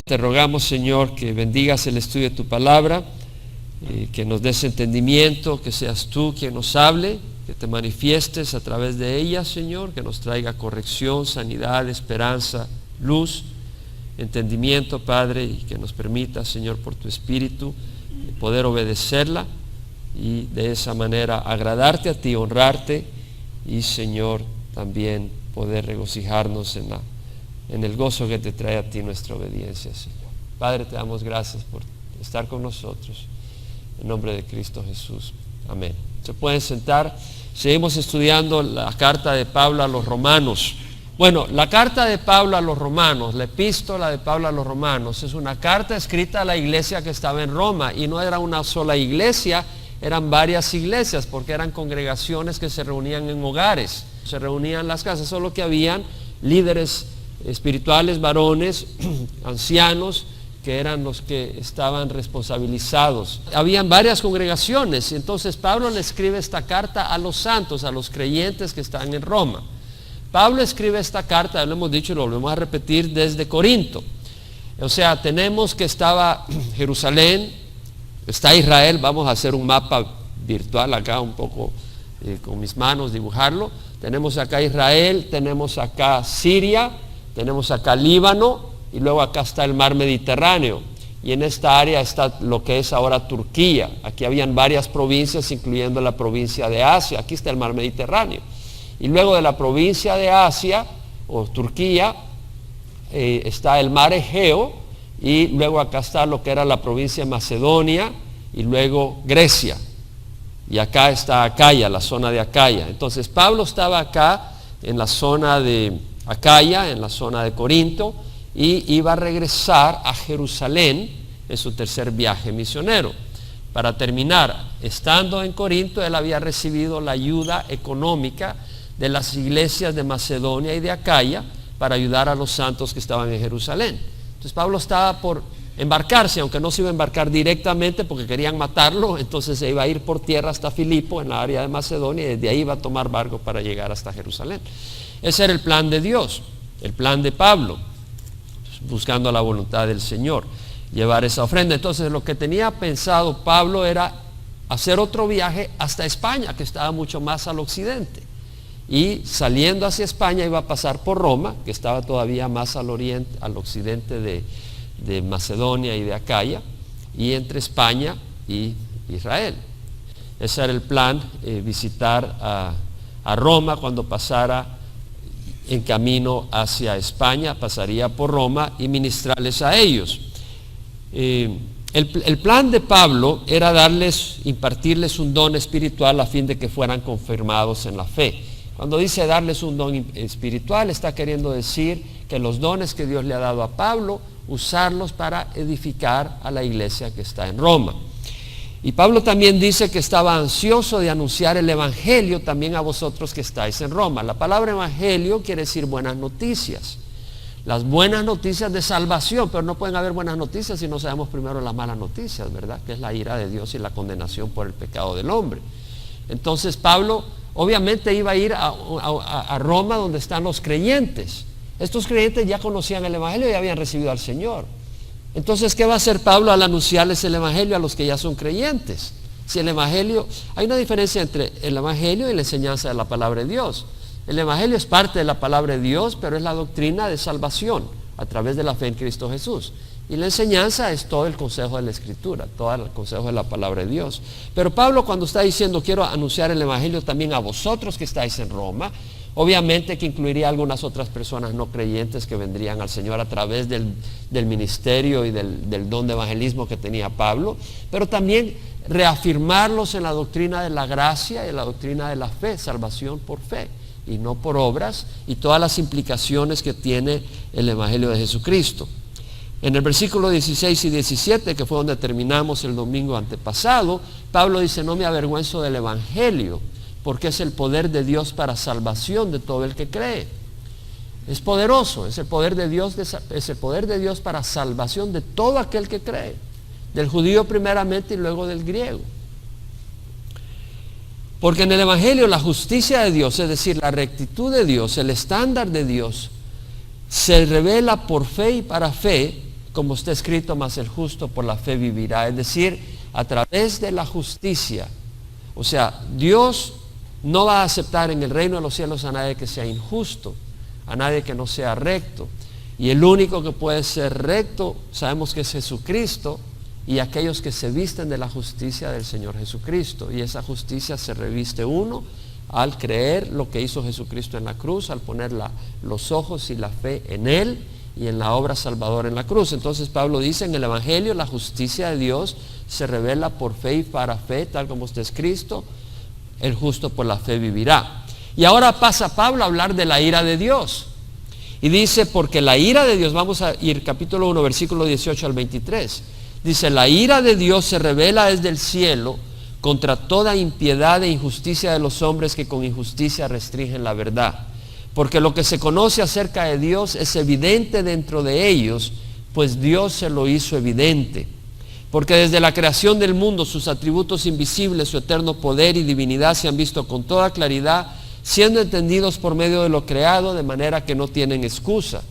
Te rogamos, Señor, que bendigas el estudio de tu palabra, que nos des entendimiento, que seas tú quien nos hable, que te manifiestes a través de ella, Señor, que nos traiga corrección, sanidad, esperanza, luz, entendimiento, Padre, y que nos permita, Señor, por tu Espíritu, poder obedecerla y de esa manera agradarte a ti, honrarte y, Señor, también poder regocijarnos en el gozo que te trae a ti nuestra obediencia, Señor. Padre, te damos gracias por estar con nosotros. En nombre de Cristo Jesús. Amén. Se pueden sentar. Seguimos estudiando la carta de Pablo a los romanos. Bueno, la carta de Pablo a los romanos, la epístola de Pablo a los romanos, es una carta escrita a la iglesia que estaba en Roma, y no era una sola iglesia, eran varias iglesias, porque eran congregaciones que se reunían en hogares, se reunían en las casas, solo que habían líderes espirituales, varones, ancianos, que eran los que estaban responsabilizados. Habían varias congregaciones, y entonces Pablo le escribe esta carta a los santos, a los creyentes que están en Roma. Pablo escribe esta carta, lo hemos dicho y lo volvemos a repetir, desde Corinto. O sea, tenemos que estaba Jerusalén, está Israel. Vamos a hacer un mapa virtual acá un poco con mis manos, dibujarlo. Tenemos acá Israel, tenemos acá Siria, tenemos acá Líbano, y luego acá está el mar Mediterráneo, y en esta área está lo que es ahora Turquía. Aquí habían varias provincias, incluyendo la provincia de Asia. Aquí está el mar Mediterráneo, y luego de la provincia de Asia o Turquía está el mar Egeo, y luego acá está lo que era la provincia de Macedonia, y luego Grecia, y acá está Acaya, la zona de Acaya. Entonces Pablo estaba acá en la zona de Acaya, en la zona de Corinto, y iba a regresar a Jerusalén en su tercer viaje misionero. Para terminar, estando en Corinto, él había recibido la ayuda económica de las iglesias de Macedonia y de Acaya para ayudar a los santos que estaban en Jerusalén. Entonces Pablo estaba por embarcarse, aunque no se iba a embarcar directamente porque querían matarlo. Entonces se iba a ir por tierra hasta Filipo, en la área de Macedonia, y desde ahí iba a tomar barco para llegar hasta Jerusalén. Ese era el plan de Dios, el plan de Pablo, buscando la voluntad del Señor, llevar esa ofrenda. Entonces lo que tenía pensado Pablo era hacer otro viaje hasta España, que estaba mucho más al occidente, y saliendo hacia España iba a pasar por Roma, que estaba todavía más al oriente, al occidente de Macedonia y de Acaya, y entre España y Israel. Ese era el plan, visitar a Roma cuando pasara en camino hacia España, pasaría por Roma y ministrarles a ellos. El plan de Pablo era impartirles un don espiritual a fin de que fueran confirmados en la fe. Cuando dice darles un don espiritual, está queriendo decir que los dones que Dios le ha dado a Pablo, usarlos para edificar a la iglesia que está en Roma. Y Pablo también dice que estaba ansioso de anunciar el evangelio también a vosotros que estáis en Roma. La palabra evangelio quiere decir buenas noticias. Las buenas noticias de salvación, pero no pueden haber buenas noticias si no sabemos primero las malas noticias, ¿verdad? Que es la ira de Dios y la condenación por el pecado del hombre. Entonces Pablo obviamente iba a ir a Roma, donde están los creyentes. Estos creyentes ya conocían el evangelio y habían recibido al Señor. Entonces, ¿qué va a hacer Pablo al anunciarles el evangelio a los que ya son creyentes? Si el evangelio, hay una diferencia entre el evangelio y la enseñanza de la palabra de Dios. El evangelio es parte de la palabra de Dios, pero es la doctrina de salvación a través de la fe en Cristo Jesús. Y la enseñanza es todo el consejo de la Escritura, todo el consejo de la palabra de Dios. Pero Pablo, cuando está diciendo quiero anunciar el evangelio también a vosotros que estáis en Roma, obviamente que incluiría algunas otras personas no creyentes que vendrían al Señor a través del ministerio y del don de evangelismo que tenía Pablo, pero también reafirmarlos en la doctrina de la gracia y en la doctrina de la fe, salvación por fe y no por obras, y todas las implicaciones que tiene el evangelio de Jesucristo. En el versículo 16 y 17, que fue donde terminamos el domingo antepasado, Pablo dice: no me avergüenzo del evangelio, porque es el poder de Dios para salvación de todo el que cree. Es poderoso, es el poder de Dios, para salvación de todo aquel que cree, del judío primeramente y luego del griego. Porque en el evangelio la justicia de Dios, es decir, la rectitud de Dios, el estándar de Dios, se revela por fe y para fe, como está escrito, mas el justo por la fe vivirá. Es decir, a través de la justicia. O sea, Dios no va a aceptar en el reino de los cielos a nadie que sea injusto, a nadie que no sea recto. Y el único que puede ser recto, sabemos que es Jesucristo, y aquellos que se visten de la justicia del Señor Jesucristo. Y esa justicia se reviste uno al creer lo que hizo Jesucristo en la cruz, al poner los ojos y la fe en Él y en la obra salvadora en la cruz. Entonces Pablo dice, en el Evangelio la justicia de Dios se revela por fe y para fe, tal como está escrito, el justo por la fe vivirá. Y ahora pasa Pablo a hablar de la ira de Dios. Y dice, porque la ira de Dios, vamos a ir capítulo 1, versículo 18 al 23. Dice, la ira de Dios se revela desde el cielo contra toda impiedad e injusticia de los hombres que con injusticia restringen la verdad. Porque lo que se conoce acerca de Dios es evidente dentro de ellos, pues Dios se lo hizo evidente. Porque desde la creación del mundo sus atributos invisibles, su eterno poder y divinidad se han visto con toda claridad, siendo entendidos por medio de lo creado, de manera que no tienen excusa.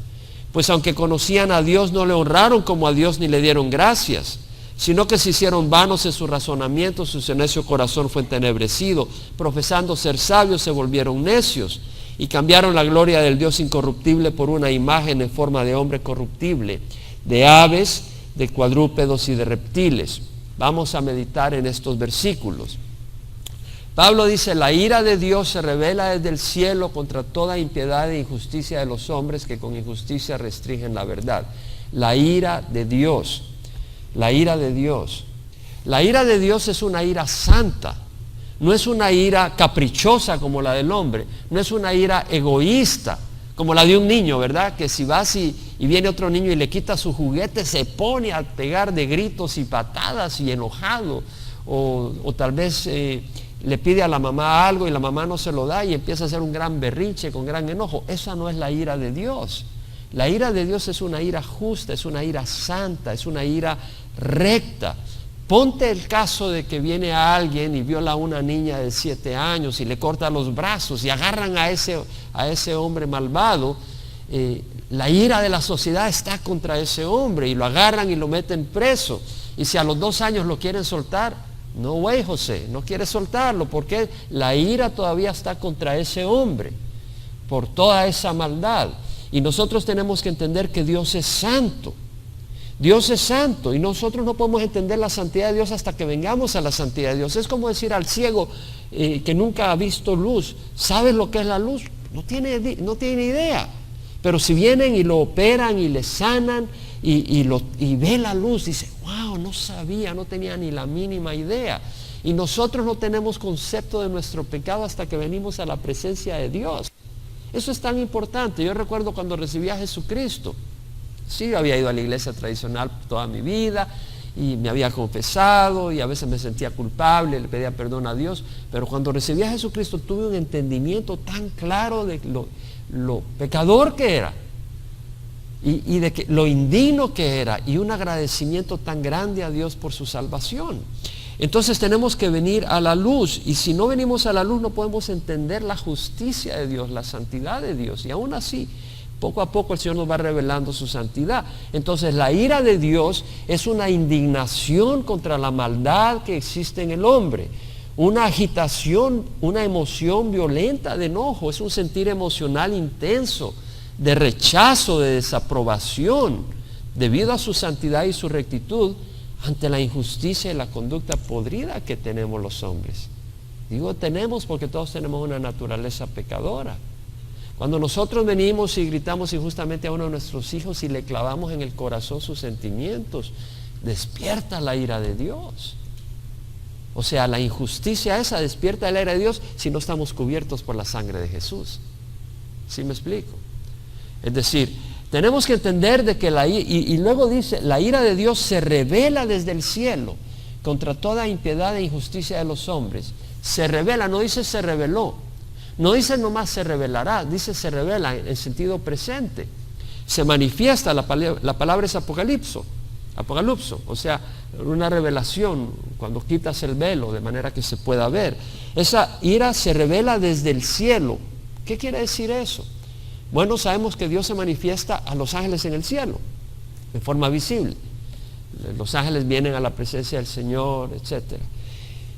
Pues aunque conocían a Dios, no le honraron como a Dios ni le dieron gracias, sino que se hicieron vanos en su razonamiento, su necio corazón fue entenebrecido, profesando ser sabios se volvieron necios, y cambiaron la gloria del Dios incorruptible por una imagen en forma de hombre corruptible, de aves, de cuadrúpedos y de reptiles. Vamos a meditar en estos versículos. Pablo dice, la ira de Dios se revela desde el cielo contra toda impiedad e injusticia de los hombres que con injusticia restringen la verdad. La ira de Dios, la ira de Dios. La ira de Dios es una ira santa, no es una ira caprichosa como la del hombre, no es una ira egoísta como la de un niño, ¿verdad? Que si vas y viene otro niño y le quita su juguete, se pone a pegar de gritos y patadas y enojado, o tal vez le pide a la mamá algo y la mamá no se lo da y empieza a hacer un gran berrinche con gran enojo. Esa no es la ira de Dios. La ira de Dios es una ira justa, es una ira santa, es una ira recta. Ponte el caso de que viene a alguien y viola a una niña de 7 años y le corta los brazos y agarran a ese hombre malvado. La ira de la sociedad está contra ese hombre y lo agarran y lo meten preso. Y si a los 2 años lo quieren soltar, no güey, José, no quiere soltarlo porque la ira todavía está contra ese hombre por toda esa maldad. Y nosotros tenemos que entender que Dios es santo. Dios es santo y nosotros no podemos entender la santidad de Dios hasta que vengamos a la santidad de Dios. Es como decir al ciego que nunca ha visto luz, ¿sabes lo que es la luz? No tiene idea. Pero si vienen y lo operan y le sanan y ve la luz, dice, wow, no sabía, no tenía ni la mínima idea. Y nosotros no tenemos concepto de nuestro pecado hasta que venimos a la presencia de Dios. Eso es tan importante. Yo recuerdo cuando recibí a Jesucristo. Sí, yo había ido a la iglesia tradicional toda mi vida y me había confesado y a veces me sentía culpable, le pedía perdón a Dios, pero cuando recibí a Jesucristo tuve un entendimiento tan claro de lo pecador que era y de que lo indigno que era y un agradecimiento tan grande a Dios por su salvación. Entonces tenemos que venir a la luz y si no venimos a la luz no podemos entender la justicia de Dios, la santidad de Dios y aún así poco a poco el Señor nos va revelando su santidad. Entonces la ira de Dios es una indignación contra la maldad que existe en el hombre, una agitación, una emoción violenta de enojo, es un sentir emocional intenso, de rechazo, de desaprobación, debido a su santidad y su rectitud ante la injusticia y la conducta podrida que tenemos los hombres. Digo tenemos porque todos tenemos una naturaleza pecadora. Cuando nosotros venimos y gritamos injustamente a uno de nuestros hijos y le clavamos en el corazón sus sentimientos, despierta la ira de Dios. O sea, la injusticia esa despierta la ira de Dios si no estamos cubiertos por la sangre de Jesús. ¿Sí me explico? Es decir, tenemos que entender de que y luego dice, la ira de Dios se revela desde el cielo contra toda impiedad e injusticia de los hombres. Se revela, no dice se reveló. No dice nomás se revelará, dice se revela en sentido presente. Se manifiesta, la palabra es apocalipso, o sea, una revelación cuando quitas el velo de manera que se pueda ver. Esa ira se revela desde el cielo. ¿Qué quiere decir eso? Bueno, sabemos que Dios se manifiesta a los ángeles en el cielo. de forma visible. Los ángeles vienen a la presencia del Señor, etc.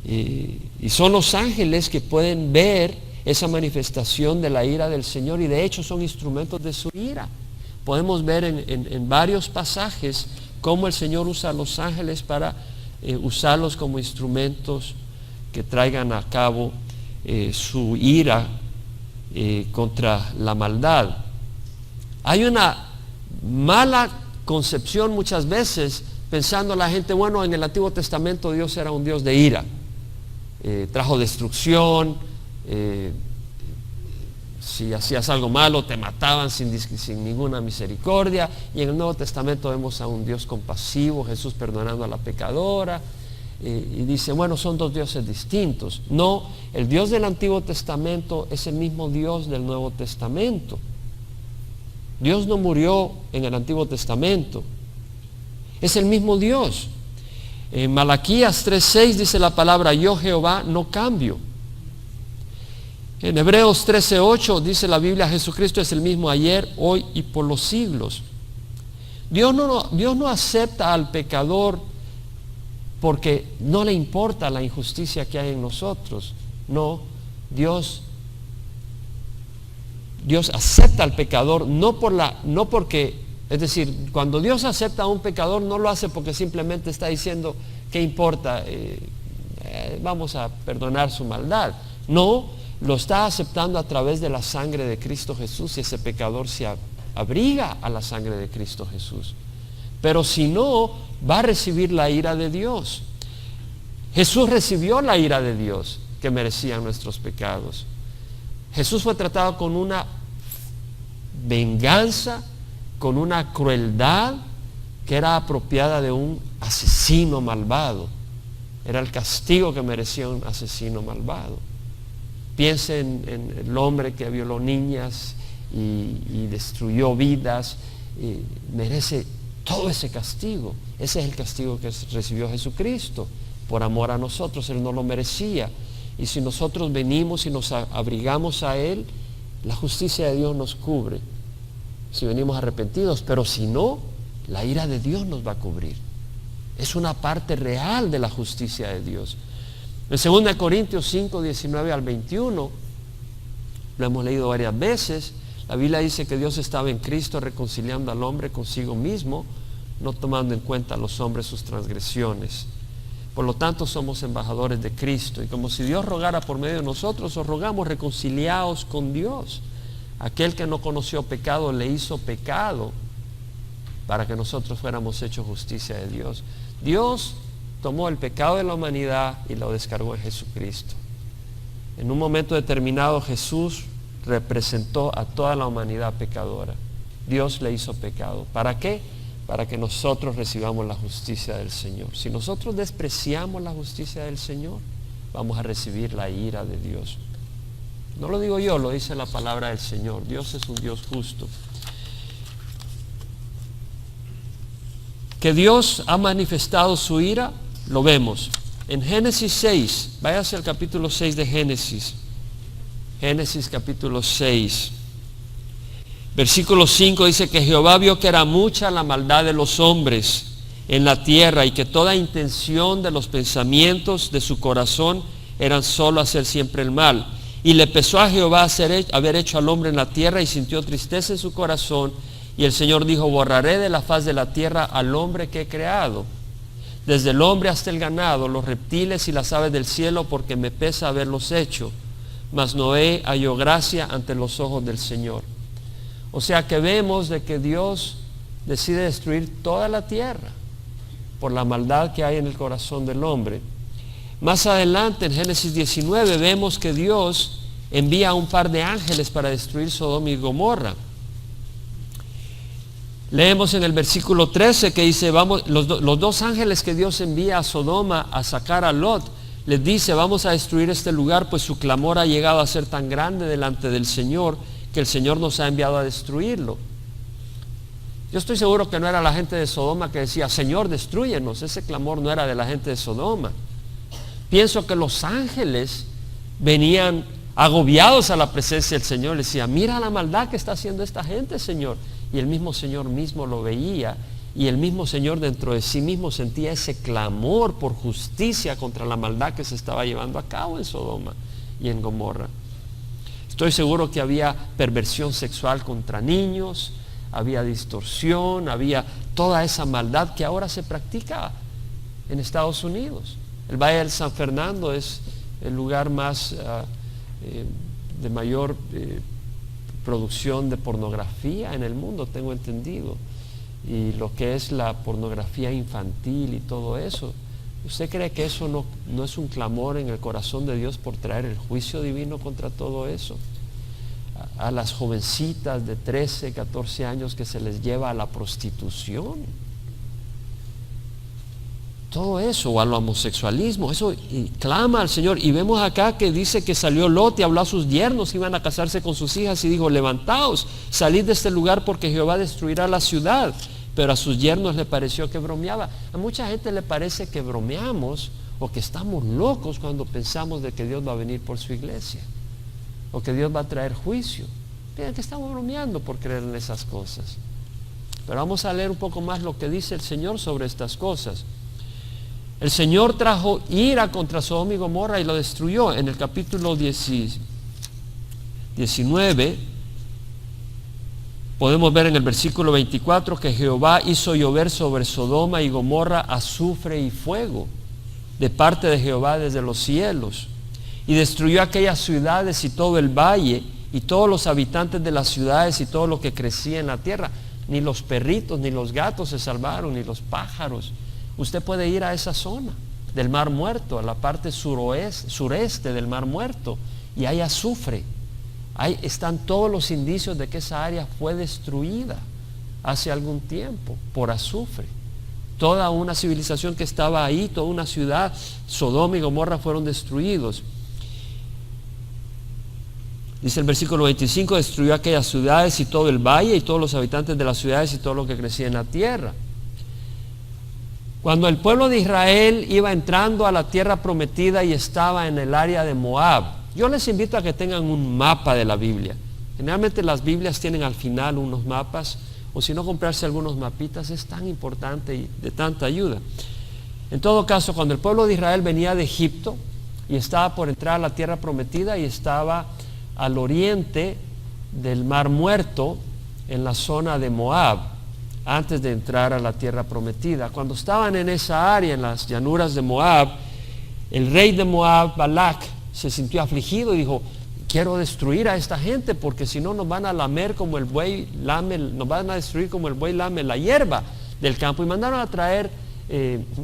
Y son los ángeles que pueden ver esa manifestación de la ira del Señor, y de hecho son instrumentos de su ira. Podemos ver en varios pasajes cómo el Señor usa a los ángeles para usarlos como instrumentos que traigan a cabo su ira contra la maldad. Hay una mala concepción muchas veces, pensando la gente, bueno, en el Antiguo Testamento Dios era un Dios de ira, trajo destrucción, si hacías algo malo te mataban sin ninguna misericordia. Y en el Nuevo Testamento vemos a un Dios compasivo, Jesús perdonando a la pecadora, y dice, bueno, son dos dioses distintos. No, el Dios del Antiguo Testamento es el mismo Dios del Nuevo Testamento. Dios no murió en el Antiguo Testamento, es el mismo Dios. En Malaquías 3:6 dice la palabra, yo Jehová no cambio. En Hebreos 13:8 dice la Biblia, Jesucristo es el mismo ayer, hoy y por los siglos. Dios no acepta al pecador porque no le importa la injusticia que hay en nosotros. No, Dios acepta al pecador no porque, es decir, cuando Dios acepta a un pecador, no lo hace porque simplemente está diciendo, ¿qué importa? Vamos a perdonar su maldad. No, lo está aceptando a través de la sangre de Cristo Jesús, y ese pecador se abriga a la sangre de Cristo Jesús. Pero si no, va a recibir la ira de Dios. Jesús recibió la ira de Dios que merecían nuestros pecados. Jesús fue tratado con una venganza, con una crueldad que era apropiada de un asesino malvado. Era el castigo que merecía un asesino malvado. Piense en el hombre que violó niñas y destruyó vidas, merece todo ese castigo. Ese es el castigo que recibió Jesucristo por amor a nosotros. Él no lo merecía, y si nosotros venimos y nos abrigamos a Él, la justicia de Dios nos cubre si venimos arrepentidos. Pero si no, la ira de Dios nos va a cubrir. Es una parte real de la justicia de Dios. En 2 Corintios 5, 19 al 21, lo hemos leído varias veces, la Biblia dice que Dios estaba en Cristo reconciliando al hombre consigo mismo, no tomando en cuenta a los hombres sus transgresiones. Por lo tanto, somos embajadores de Cristo, y como si Dios rogara por medio de nosotros, os rogamos, reconciliaos con Dios. Aquel que no conoció pecado le hizo pecado para que nosotros fuéramos hechos justicia de Dios. Dios tomó el pecado de la humanidad y lo descargó en Jesucristo. En un momento determinado, Jesús representó a toda la humanidad pecadora. Dios le hizo pecado. ¿Para qué? Para que nosotros recibamos la justicia del Señor. Si nosotros despreciamos la justicia del Señor, vamos a recibir la ira de Dios. No lo digo yo, lo dice la palabra del Señor. Dios es un Dios justo. Que Dios ha manifestado su ira, lo vemos. En Génesis 6, váyase al capítulo 6 de Génesis. Génesis capítulo 6. Versículo 5 dice que Jehová vio que era mucha la maldad de los hombres en la tierra, y que toda intención de los pensamientos de su corazón eran solo hacer siempre el mal. Y le pesó a Jehová haber hecho al hombre en la tierra, y sintió tristeza en su corazón. Y el Señor dijo, borraré de la faz de la tierra al hombre que he creado, desde el hombre hasta el ganado, los reptiles y las aves del cielo, porque me pesa haberlos hecho. Mas Noé halló gracia ante los ojos del Señor. O sea que vemos de que Dios decide destruir toda la tierra por la maldad que hay en el corazón del hombre. Más adelante, en Génesis 19, vemos que Dios envía a un par de ángeles para destruir Sodoma y Gomorra. Leemos en el versículo 13 que dice, los dos ángeles que Dios envía a Sodoma a sacar a Lot, les dice, vamos a destruir este lugar, pues su clamor ha llegado a ser tan grande delante del Señor, que el Señor nos ha enviado a destruirlo. Yo estoy seguro que no era la gente de Sodoma que decía, Señor, destrúyenos. Ese clamor no era de la gente de Sodoma. Pienso que los ángeles venían agobiados a la presencia del Señor. Le decía, mira la maldad que está haciendo esta gente, Señor. Y el mismo Señor mismo lo veía, Y el mismo Señor dentro de sí mismo sentía ese clamor por justicia contra la maldad que se estaba llevando a cabo en Sodoma y en Gomorra. Estoy seguro que había perversión sexual contra niños, había distorsión, había toda esa maldad que ahora se practica en Estados Unidos. El Valle del San Fernando es el lugar más de mayor producción de pornografía en el mundo, tengo entendido. Y lo que es la pornografía infantil y todo eso. ¿Usted cree que eso no es un clamor en el corazón de Dios por traer el juicio divino contra todo eso? A las jovencitas de 13, 14 años que se les lleva a la prostitución. Todo eso, o al homosexualismo, eso, y clama al Señor. Y vemos acá que dice que salió Lot y habló a sus yernos que iban a casarse con sus hijas y dijo: levantaos, salid de este lugar porque Jehová destruirá la ciudad. Pero a sus yernos le pareció que bromeaba. A mucha gente le parece que bromeamos o que estamos locos cuando pensamos de que Dios va a venir por su iglesia o que Dios va a traer juicio. Piensan que estamos bromeando por creer en esas cosas. Pero vamos a leer un poco más lo que dice el Señor sobre estas cosas. El Señor trajo ira contra Sodoma y Gomorra y lo destruyó. En el capítulo 19 podemos ver en el versículo 24 que Jehová hizo llover sobre Sodoma y Gomorra azufre y fuego de parte de Jehová desde los cielos, y destruyó aquellas ciudades y todo el valle y todos los habitantes de las ciudades y todo lo que crecía en la tierra. Ni los perritos ni los gatos se salvaron, ni los pájaros. Usted puede ir a esa zona del Mar Muerto, a la parte sureste del Mar Muerto, y hay azufre. Ahí están todos los indicios de que esa área fue destruida hace algún tiempo por azufre. Toda una civilización que estaba ahí, toda una ciudad, Sodoma y Gomorra, fueron destruidos. Dice el versículo 25: destruyó aquellas ciudades y todo el valle y todos los habitantes de las ciudades y todo lo que crecía en la tierra. Cuando el pueblo de Israel iba entrando a la tierra prometida y estaba en el área de Moab, yo les invito a que tengan un mapa de la Biblia. Generalmente las Biblias tienen al final unos mapas, o si no, comprarse algunos mapitas. Es tan importante y de tanta ayuda. En todo caso, cuando el pueblo de Israel venía de Egipto y estaba por entrar a la tierra prometida y estaba al oriente del Mar Muerto, en la zona de Moab, antes de entrar a la tierra prometida, cuando estaban en esa área, en las llanuras de Moab, el rey de Moab, Balac, se sintió afligido y dijo: quiero destruir a esta gente, porque si no nos van a lamer como el buey lame, nos van a destruir como el buey lame la hierba del campo. Y mandaron a traer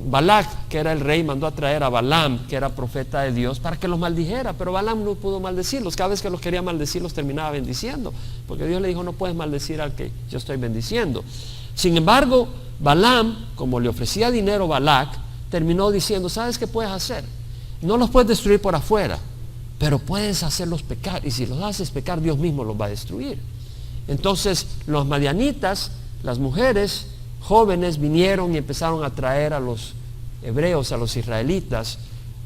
Balac, que era el rey, mandó a traer a Balaam, que era profeta de Dios, para que los maldijera. Pero Balaam no pudo maldecirlos. Cada vez que los quería maldecir, los terminaba bendiciendo, porque Dios le dijo: no puedes maldecir al que yo estoy bendiciendo. Sin embargo, Balaam, como le ofrecía dinero Balac, terminó diciendo: ¿sabes qué puedes hacer? No los puedes destruir por afuera, pero puedes hacerlos pecar, y si los haces pecar, Dios mismo los va a destruir. Entonces los madianitas, las mujeres jóvenes, vinieron y empezaron a traer a los hebreos, a los israelitas,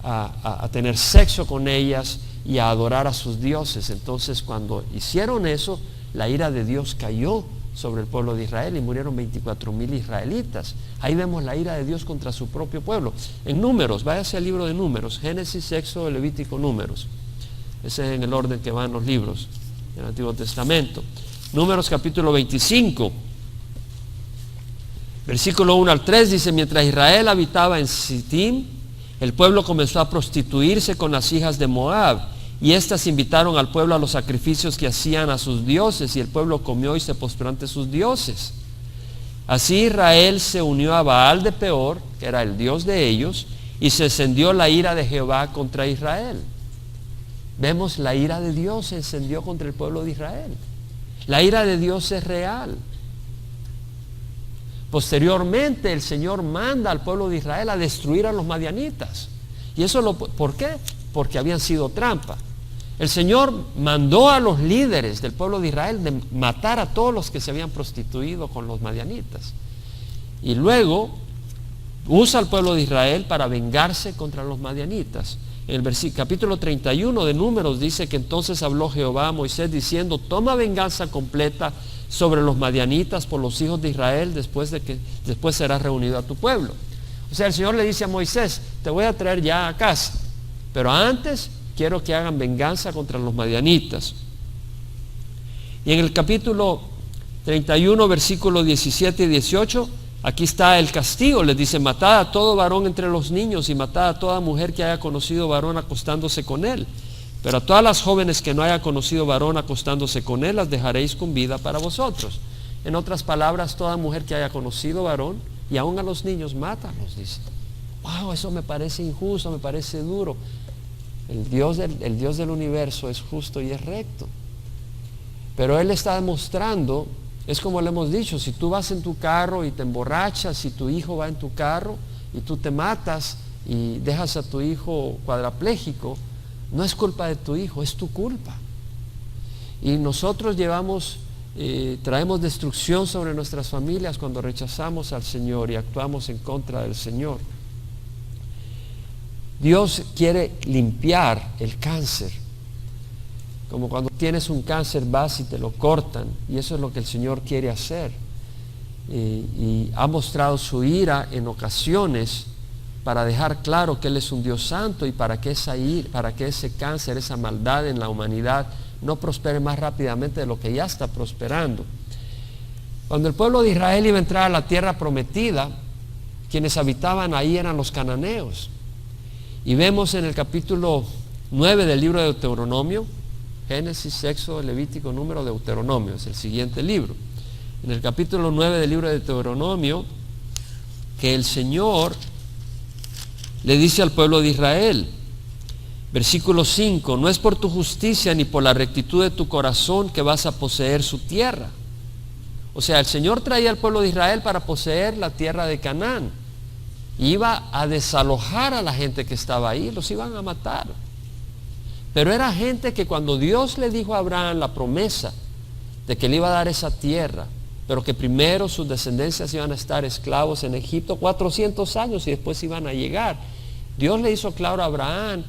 a tener sexo con ellas y a adorar a sus dioses. Entonces, cuando hicieron eso, la ira de Dios cayó sobre el pueblo de Israel y murieron 24,000 israelitas. Ahí vemos la ira de Dios contra su propio pueblo. En Números, váyase al libro de Números: Génesis, Éxodo, Levítico, Números. Ese es en el orden que van los libros del Antiguo Testamento. Números capítulo 25, versículo 1 al 3 dice: mientras Israel habitaba en Sittim, el pueblo comenzó a prostituirse con las hijas de Moab, y éstas invitaron al pueblo a los sacrificios que hacían a sus dioses, y el pueblo comió y se postró ante sus dioses. Así Israel se unió a Baal de Peor, que era el dios de ellos, y se encendió la ira de Jehová contra Israel. Vemos, la ira de Dios se encendió contra el pueblo de Israel. La ira de Dios es real. Posteriormente el Señor manda al pueblo de Israel a destruir a los madianitas. ¿Y eso por qué? Porque habían sido trampa. El Señor mandó a los líderes del pueblo de Israel de matar a todos los que se habían prostituido con los madianitas. Y luego usa al pueblo de Israel para vengarse contra los madianitas. En el capítulo 31 de Números dice que entonces habló Jehová a Moisés diciendo: toma venganza completa sobre los madianitas por los hijos de Israel, después serás reunido a tu pueblo. O sea, el Señor le dice a Moisés: te voy a traer ya a casa, pero antes quiero que hagan venganza contra los madianitas. Y en el capítulo 31, versículos 17 y 18, aquí está el castigo. Les dice: matad a todo varón entre los niños y matad a toda mujer que haya conocido varón acostándose con él. Pero a todas las jóvenes que no haya conocido varón acostándose con él, las dejaréis con vida para vosotros. En otras palabras, toda mujer que haya conocido varón, y aún a los niños, mátalos, dice. Wow, eso me parece injusto, me parece duro. El Dios del universo es justo y es recto. Pero Él está demostrando, es como le hemos dicho: si tú vas en tu carro y te emborrachas, si tu hijo va en tu carro y tú te matas y dejas a tu hijo cuadrapléjico, no es culpa de tu hijo, es tu culpa. Y nosotros traemos destrucción sobre nuestras familias cuando rechazamos al Señor y actuamos en contra del Señor. Dios quiere limpiar el cáncer. Como cuando tienes un cáncer, vas y te lo cortan, y eso es lo que el Señor quiere hacer. Y ha mostrado su ira en ocasiones para dejar claro que Él es un Dios santo, y para que ese cáncer, esa maldad en la humanidad no prospere más rápidamente de lo que ya está prosperando. Cuando el pueblo de Israel iba a entrar a la tierra prometida, quienes habitaban ahí eran los cananeos. Y vemos en el capítulo 9 del libro de Deuteronomio, Génesis, Éxodo, Levítico, Número, Deuteronomio, es el siguiente libro. En el capítulo 9 del libro de Deuteronomio, que el Señor le dice al pueblo de Israel, versículo 5: no es por tu justicia ni por la rectitud de tu corazón que vas a poseer su tierra. O sea, el Señor traía al pueblo de Israel para poseer la tierra de Canaán. Iba a desalojar a la gente que estaba ahí, los iban a matar. Pero era gente que cuando Dios le dijo a Abraham la promesa de que le iba a dar esa tierra, pero que primero sus descendencias iban a estar esclavos en Egipto 400 años y después iban a llegar, Dios le hizo claro a Abraham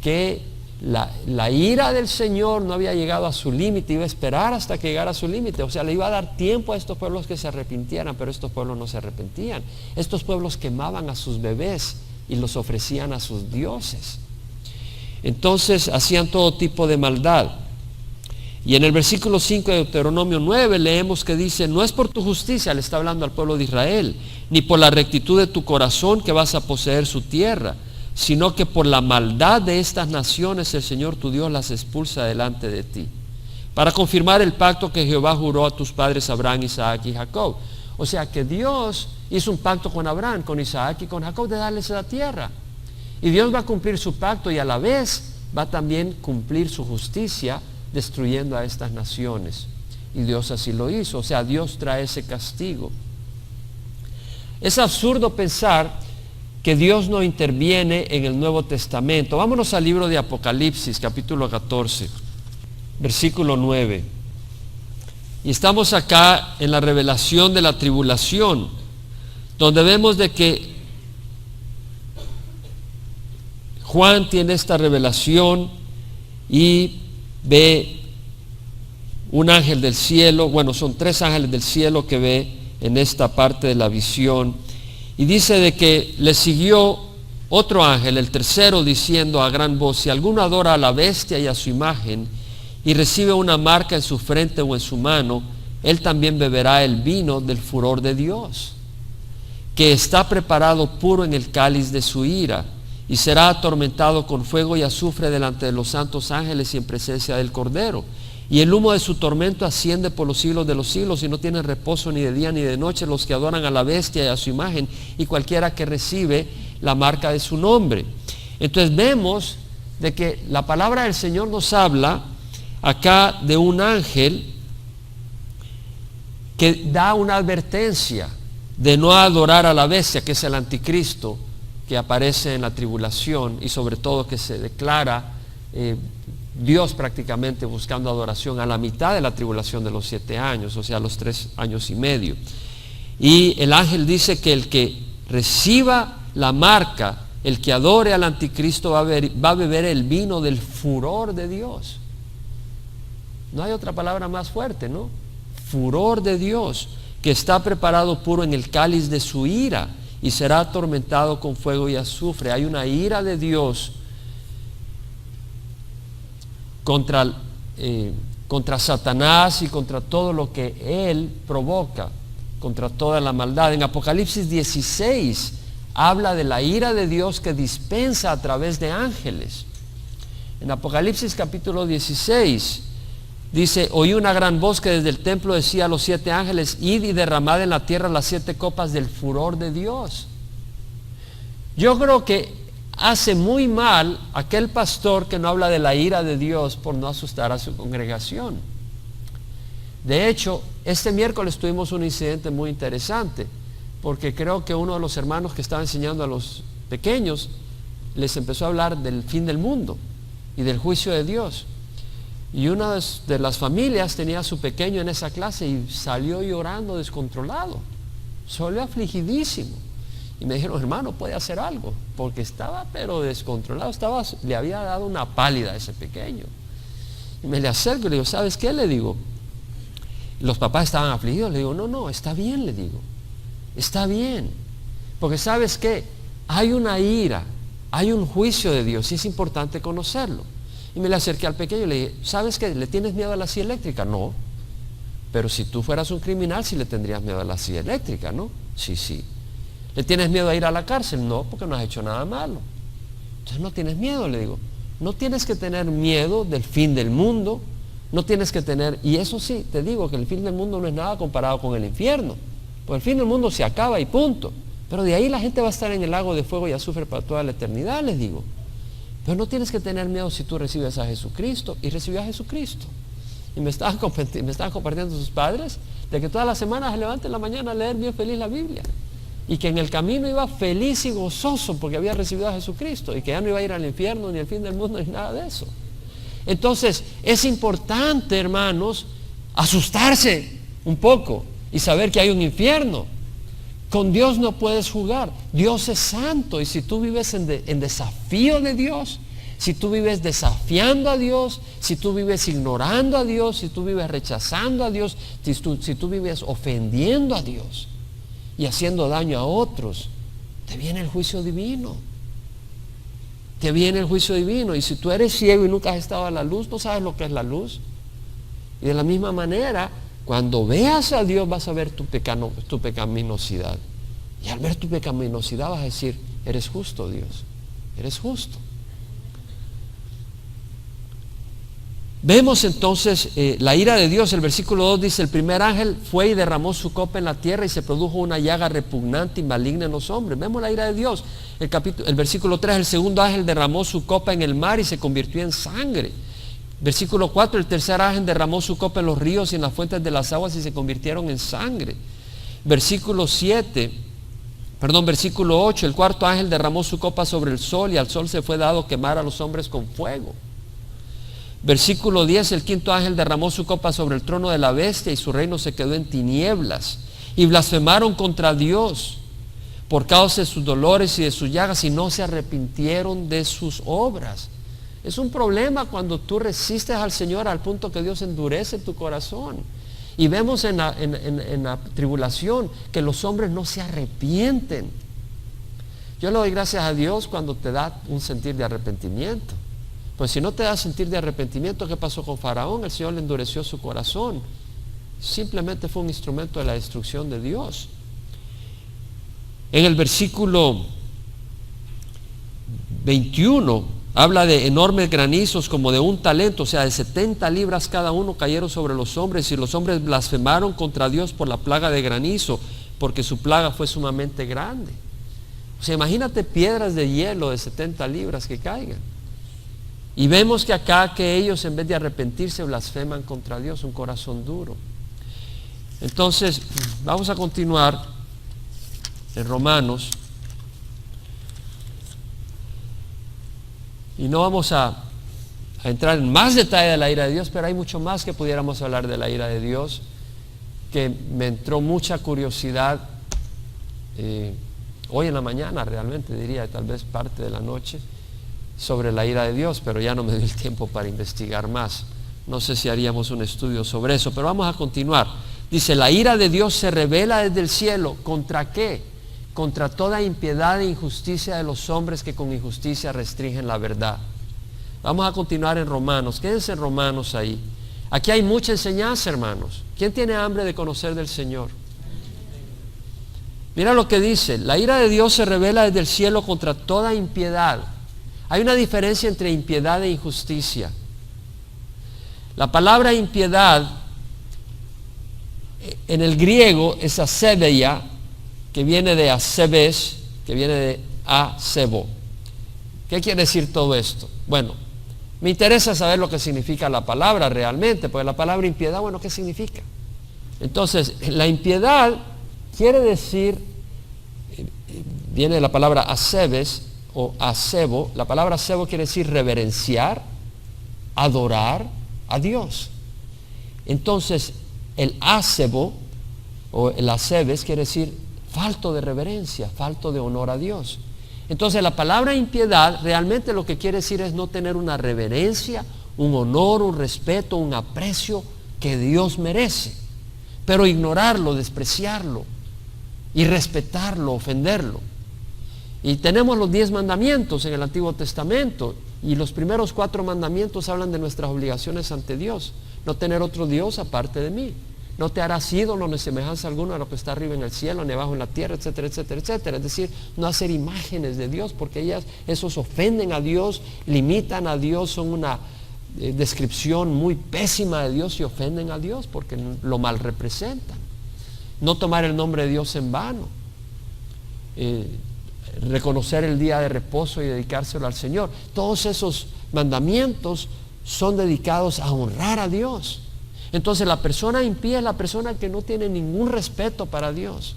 que la ira del Señor no había llegado a su límite, iba a esperar hasta que llegara a su límite. O sea, le iba a dar tiempo a estos pueblos que se arrepintieran, pero estos pueblos no se arrepentían. Estos pueblos quemaban a sus bebés y los ofrecían a sus dioses. Entonces hacían todo tipo de maldad. Y en el versículo 5 de Deuteronomio 9 leemos que dice: no es por tu justicia, le está hablando al pueblo de Israel, ni por la rectitud de tu corazón que vas a poseer su tierra, sino que por la maldad de estas naciones el Señor tu Dios las expulsa delante de ti, para confirmar el pacto que Jehová juró a tus padres Abraham, Isaac y Jacob. O sea que Dios hizo un pacto con Abraham, con Isaac y con Jacob de darles la tierra. Y Dios va a cumplir su pacto, y a la vez va también cumplir su justicia destruyendo a estas naciones. Y Dios así lo hizo. O sea, Dios trae ese castigo. Es absurdo pensar que Dios no interviene en el Nuevo Testamento. Vámonos al libro de Apocalipsis, capítulo 14, versículo 9. Y estamos acá en la revelación de la tribulación, donde vemos de que Juan tiene esta revelación y ve un ángel del cielo. Bueno, son 3 ángeles del cielo que ve en esta parte de la visión. Y dice de que le siguió otro ángel, el tercero, diciendo a gran voz: si alguno adora a la bestia y a su imagen y recibe una marca en su frente o en su mano, él también beberá el vino del furor de Dios, que está preparado puro en el cáliz de su ira, y será atormentado con fuego y azufre delante de los santos ángeles y en presencia del Cordero. Y el humo de su tormento asciende por los siglos de los siglos, y no tienen reposo ni de día ni de noche los que adoran a la bestia y a su imagen, y cualquiera que recibe la marca de su nombre. Entonces vemos de que la palabra del Señor nos habla acá de un ángel que da una advertencia de no adorar a la bestia, que es el anticristo, que aparece en la tribulación, y sobre todo que se declara Dios prácticamente buscando adoración a la mitad de la tribulación de los 7 años, o sea, los 3 años y medio. Y el ángel dice que el que reciba la marca El que adore al anticristo va a beber el vino del furor de Dios. No hay otra palabra más fuerte, ¿no? Furor de Dios, que está preparado puro en el cáliz de su ira y será atormentado con fuego y azufre. Hay una ira de Dios contra Satanás y contra todo lo que él provoca, contra toda la maldad. En Apocalipsis 16 habla de la ira de Dios que dispensa a través de ángeles. En Apocalipsis capítulo 16 dice: oí una gran voz que desde el templo decía a los 7 ángeles: id y derramad en la tierra las 7 copas del furor de Dios. Yo creo que hace muy mal aquel pastor que no habla de la ira de Dios por no asustar a su congregación. De hecho, este miércoles tuvimos un incidente muy interesante, porque creo que uno de los hermanos que estaba enseñando a los pequeños les empezó a hablar del fin del mundo y del juicio de Dios. Y una de las familias tenía a su pequeño en esa clase y salió llorando descontrolado, salió afligidísimo. Y me dijeron: hermano, ¿puede hacer algo? Porque estaba pero descontrolado, le había dado una pálida a ese pequeño. Y me le acerco y le digo: ¿sabes qué? Le digo, los papás estaban afligidos. Le digo: no, está bien, le digo, está bien. Porque ¿sabes qué? Hay una ira, hay un juicio de Dios y es importante conocerlo. Y me le acerqué al pequeño y le dije: ¿sabes qué? ¿Le tienes miedo a la silla eléctrica? No. Pero si tú fueras un criminal, sí le tendrías miedo a la silla eléctrica, ¿no? Sí. ¿Le tienes miedo a ir a la cárcel? No, porque no has hecho nada malo. Entonces no tienes miedo, le digo. No tienes que tener miedo del fin del mundo. No tienes que tener, y eso sí, te digo que el fin del mundo no es nada comparado con el infierno. Porque el fin del mundo se acaba y punto. Pero de ahí la gente va a estar en el lago de fuego y azufre para toda la eternidad, les digo. Pero no tienes que tener miedo si tú recibes a Jesucristo. Y recibió a Jesucristo. Y me estaban compartiendo sus padres de que todas las semanas se levanta en la mañana a leer bien feliz la Biblia. Y que en el camino iba feliz y gozoso porque había recibido a Jesucristo. Y que ya no iba a ir al infierno, ni al fin del mundo, ni nada de eso. Entonces, es importante, hermanos, asustarse un poco y saber que hay un infierno. Con Dios no puedes jugar. Dios es santo, y si tú vives en desafío de Dios, si tú vives desafiando a Dios, si tú vives ignorando a Dios, si tú vives rechazando a Dios, si tú vives ofendiendo a Dios y haciendo daño a otros, te viene el juicio divino. Te viene el juicio divino. Y si tú eres ciego y nunca has estado a la luz, no sabes lo que es la luz. Y de la misma manera, cuando veas a Dios, vas a ver tu pecaminosidad. Y al ver tu pecaminosidad vas a decir: eres justo, Dios, eres justo. Vemos entonces la ira de Dios. El versículo 2 dice: el primer ángel fue y derramó su copa en la tierra y se produjo una llaga repugnante y maligna en los hombres. Vemos la ira de Dios. El versículo 3: el segundo ángel derramó su copa en el mar y se convirtió en sangre. Versículo 4: el tercer ángel derramó su copa en los ríos y en las fuentes de las aguas y se convirtieron en sangre. Versículo 8: el cuarto ángel derramó su copa sobre el sol y al sol se fue dado quemar a los hombres con fuego. Versículo 10: el quinto ángel derramó su copa sobre el trono de la bestia y su reino se quedó en tinieblas. Y blasfemaron contra Dios por causa de sus dolores y de sus llagas y no se arrepintieron de sus obras. Es un problema cuando tú resistes al Señor al punto que Dios endurece tu corazón. Y vemos en la tribulación que los hombres no se arrepienten. Yo le doy gracias a Dios cuando te da un sentir de arrepentimiento. Pues si no te da sentir de arrepentimiento, ¿qué pasó con Faraón? El Señor le endureció su corazón. Simplemente fue un instrumento de la destrucción de Dios. En el versículo 21 habla de enormes granizos como de 1 talento, o sea, de 70 libras cada uno cayeron sobre los hombres, y los hombres blasfemaron contra Dios por la plaga de granizo, porque su plaga fue sumamente grande. O sea, imagínate piedras de hielo de 70 libras que caigan. Y vemos que acá que ellos, en vez de arrepentirse, blasfeman contra Dios, un corazón duro. Entonces, vamos a continuar en Romanos. Y no vamos a entrar en más detalle de la ira de Dios, pero hay mucho más que pudiéramos hablar de la ira de Dios, que me entró mucha curiosidad hoy en la mañana realmente, diría, tal vez parte de la noche, sobre la ira de Dios, pero ya no me dio el tiempo para investigar más. No sé si haríamos un estudio sobre eso, pero vamos a continuar. Dice, la ira de Dios se revela desde el cielo. ¿Contra qué? Contra toda impiedad e injusticia de los hombres que con injusticia restringen la verdad. Vamos a continuar en Romanos. Quédense en Romanos ahí. Aquí hay mucha enseñanza, hermanos. ¿Quién tiene hambre de conocer del Señor? Mira lo que dice. La ira de Dios se revela desde el cielo contra toda impiedad. Hay una diferencia entre impiedad e injusticia. La palabra impiedad en el griego es asebeia, que viene de asebes, que viene de asebo. ¿Qué quiere decir todo esto? Bueno, me interesa saber lo que significa la palabra realmente, porque la palabra impiedad, bueno, ¿qué significa? Entonces, la impiedad quiere decir, viene de la palabra asebes o asebo. La palabra asebo quiere decir reverenciar, adorar a Dios. Entonces, el asebo o el asebes quiere decir falto de reverencia, falto de honor a Dios. Entonces la palabra impiedad realmente lo que quiere decir es no tener una reverencia, un honor, un respeto, un aprecio que Dios merece, pero ignorarlo, despreciarlo, irrespetarlo, ofenderlo. Y tenemos los 10 mandamientos en el Antiguo Testamento, y los primeros 4 mandamientos hablan de nuestras obligaciones ante Dios. No tener otro Dios aparte de mí. No te harás ídolo ni semejanza alguna a lo que está arriba en el cielo, ni abajo en la tierra, etcétera, etcétera, etcétera. Es decir, no hacer imágenes de Dios, porque esos ofenden a Dios, limitan a Dios, son una descripción muy pésima de Dios y ofenden a Dios porque lo mal representan. No tomar el nombre de Dios en vano. Reconocer el día de reposo y dedicárselo al Señor. Todos esos mandamientos son dedicados a honrar a Dios. Entonces la persona impía es la persona que no tiene ningún respeto para Dios,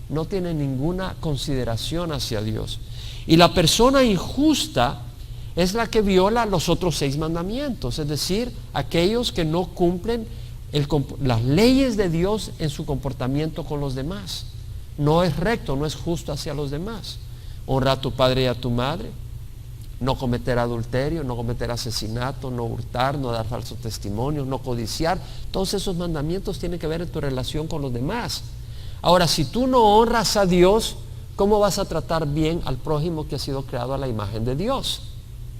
no tiene ninguna consideración hacia Dios. Y la persona injusta es la que viola los otros 6 mandamientos, es decir, aquellos que no cumplen las leyes de Dios en su comportamiento con los demás. No es recto, no es justo hacia los demás. Honra a tu padre y a tu madre, no cometer adulterio, no cometer asesinato, no hurtar, no dar falso testimonio, no codiciar. Todos esos mandamientos tienen que ver en tu relación con los demás. Ahora, si tú no honras a Dios, ¿cómo vas a tratar bien al prójimo que ha sido creado a la imagen de Dios?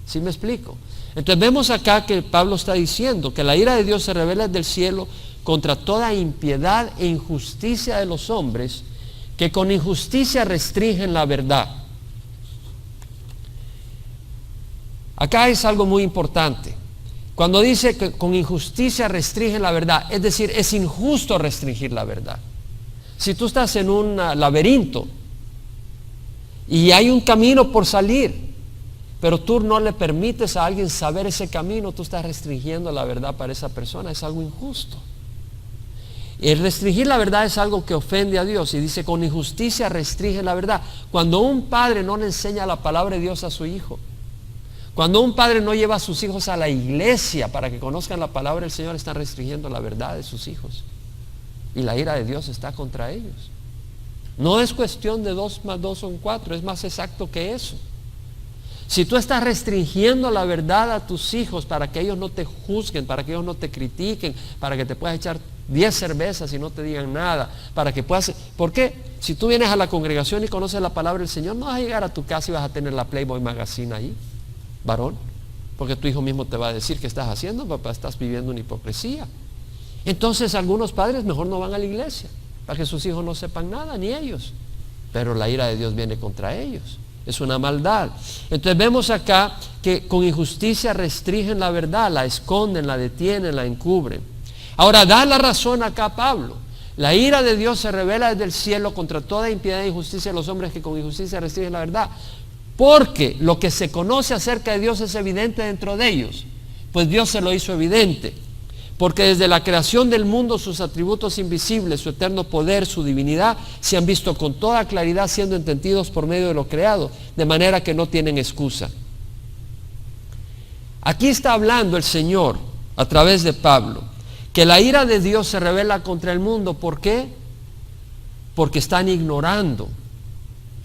¿Sí me explico? Entonces vemos acá que Pablo está diciendo que la ira de Dios se revela del cielo contra toda impiedad e injusticia de los hombres que con injusticia restringen la verdad. Acá es algo muy importante. Cuando dice que con injusticia restringen la verdad, es decir, es injusto restringir la verdad. Si tú estás en un laberinto y hay un camino por salir, pero tú no le permites a alguien saber ese camino, tú estás restringiendo la verdad para esa persona, es algo injusto. El restringir la verdad es algo que ofende a Dios, y dice con injusticia restringe la verdad. Cuando un padre no le enseña la palabra de Dios a su hijo, cuando un padre no lleva a sus hijos a la iglesia para que conozcan la palabra del Señor, están restringiendo la verdad de sus hijos. Y la ira de Dios está contra ellos. No es cuestión de 2 más 2 son 4, es más exacto que eso. Si tú estás restringiendo la verdad a tus hijos para que ellos no te juzguen, para que ellos no te critiquen, para que te puedas echar 10 cervezas y no te digan nada, para que puedas... ¿Por qué? Si tú vienes a la congregación y conoces la palabra del Señor, no vas a llegar a tu casa y vas a tener la Playboy Magazine ahí, varón, porque tu hijo mismo te va a decir ¿qué estás haciendo, papá? Estás viviendo una hipocresía. Entonces algunos padres mejor no van a la iglesia para que sus hijos no sepan nada, ni ellos, pero la ira de Dios viene contra ellos. Es una maldad. Entonces vemos acá que con injusticia restringen la verdad, la esconden, la detienen, la encubren. Ahora da la razón acá Pablo. La ira de Dios se revela desde el cielo contra toda impiedad e injusticia de los hombres que con injusticia restringen la verdad. Porque lo que se conoce acerca de Dios es evidente dentro de ellos, pues Dios se lo hizo evidente. Porque desde la creación del mundo sus atributos invisibles, su eterno poder, su divinidad, se han visto con toda claridad siendo entendidos por medio de lo creado, de manera que no tienen excusa. Aquí está hablando el Señor, a través de Pablo, que la ira de Dios se revela contra el mundo. ¿Por qué? Porque están ignorando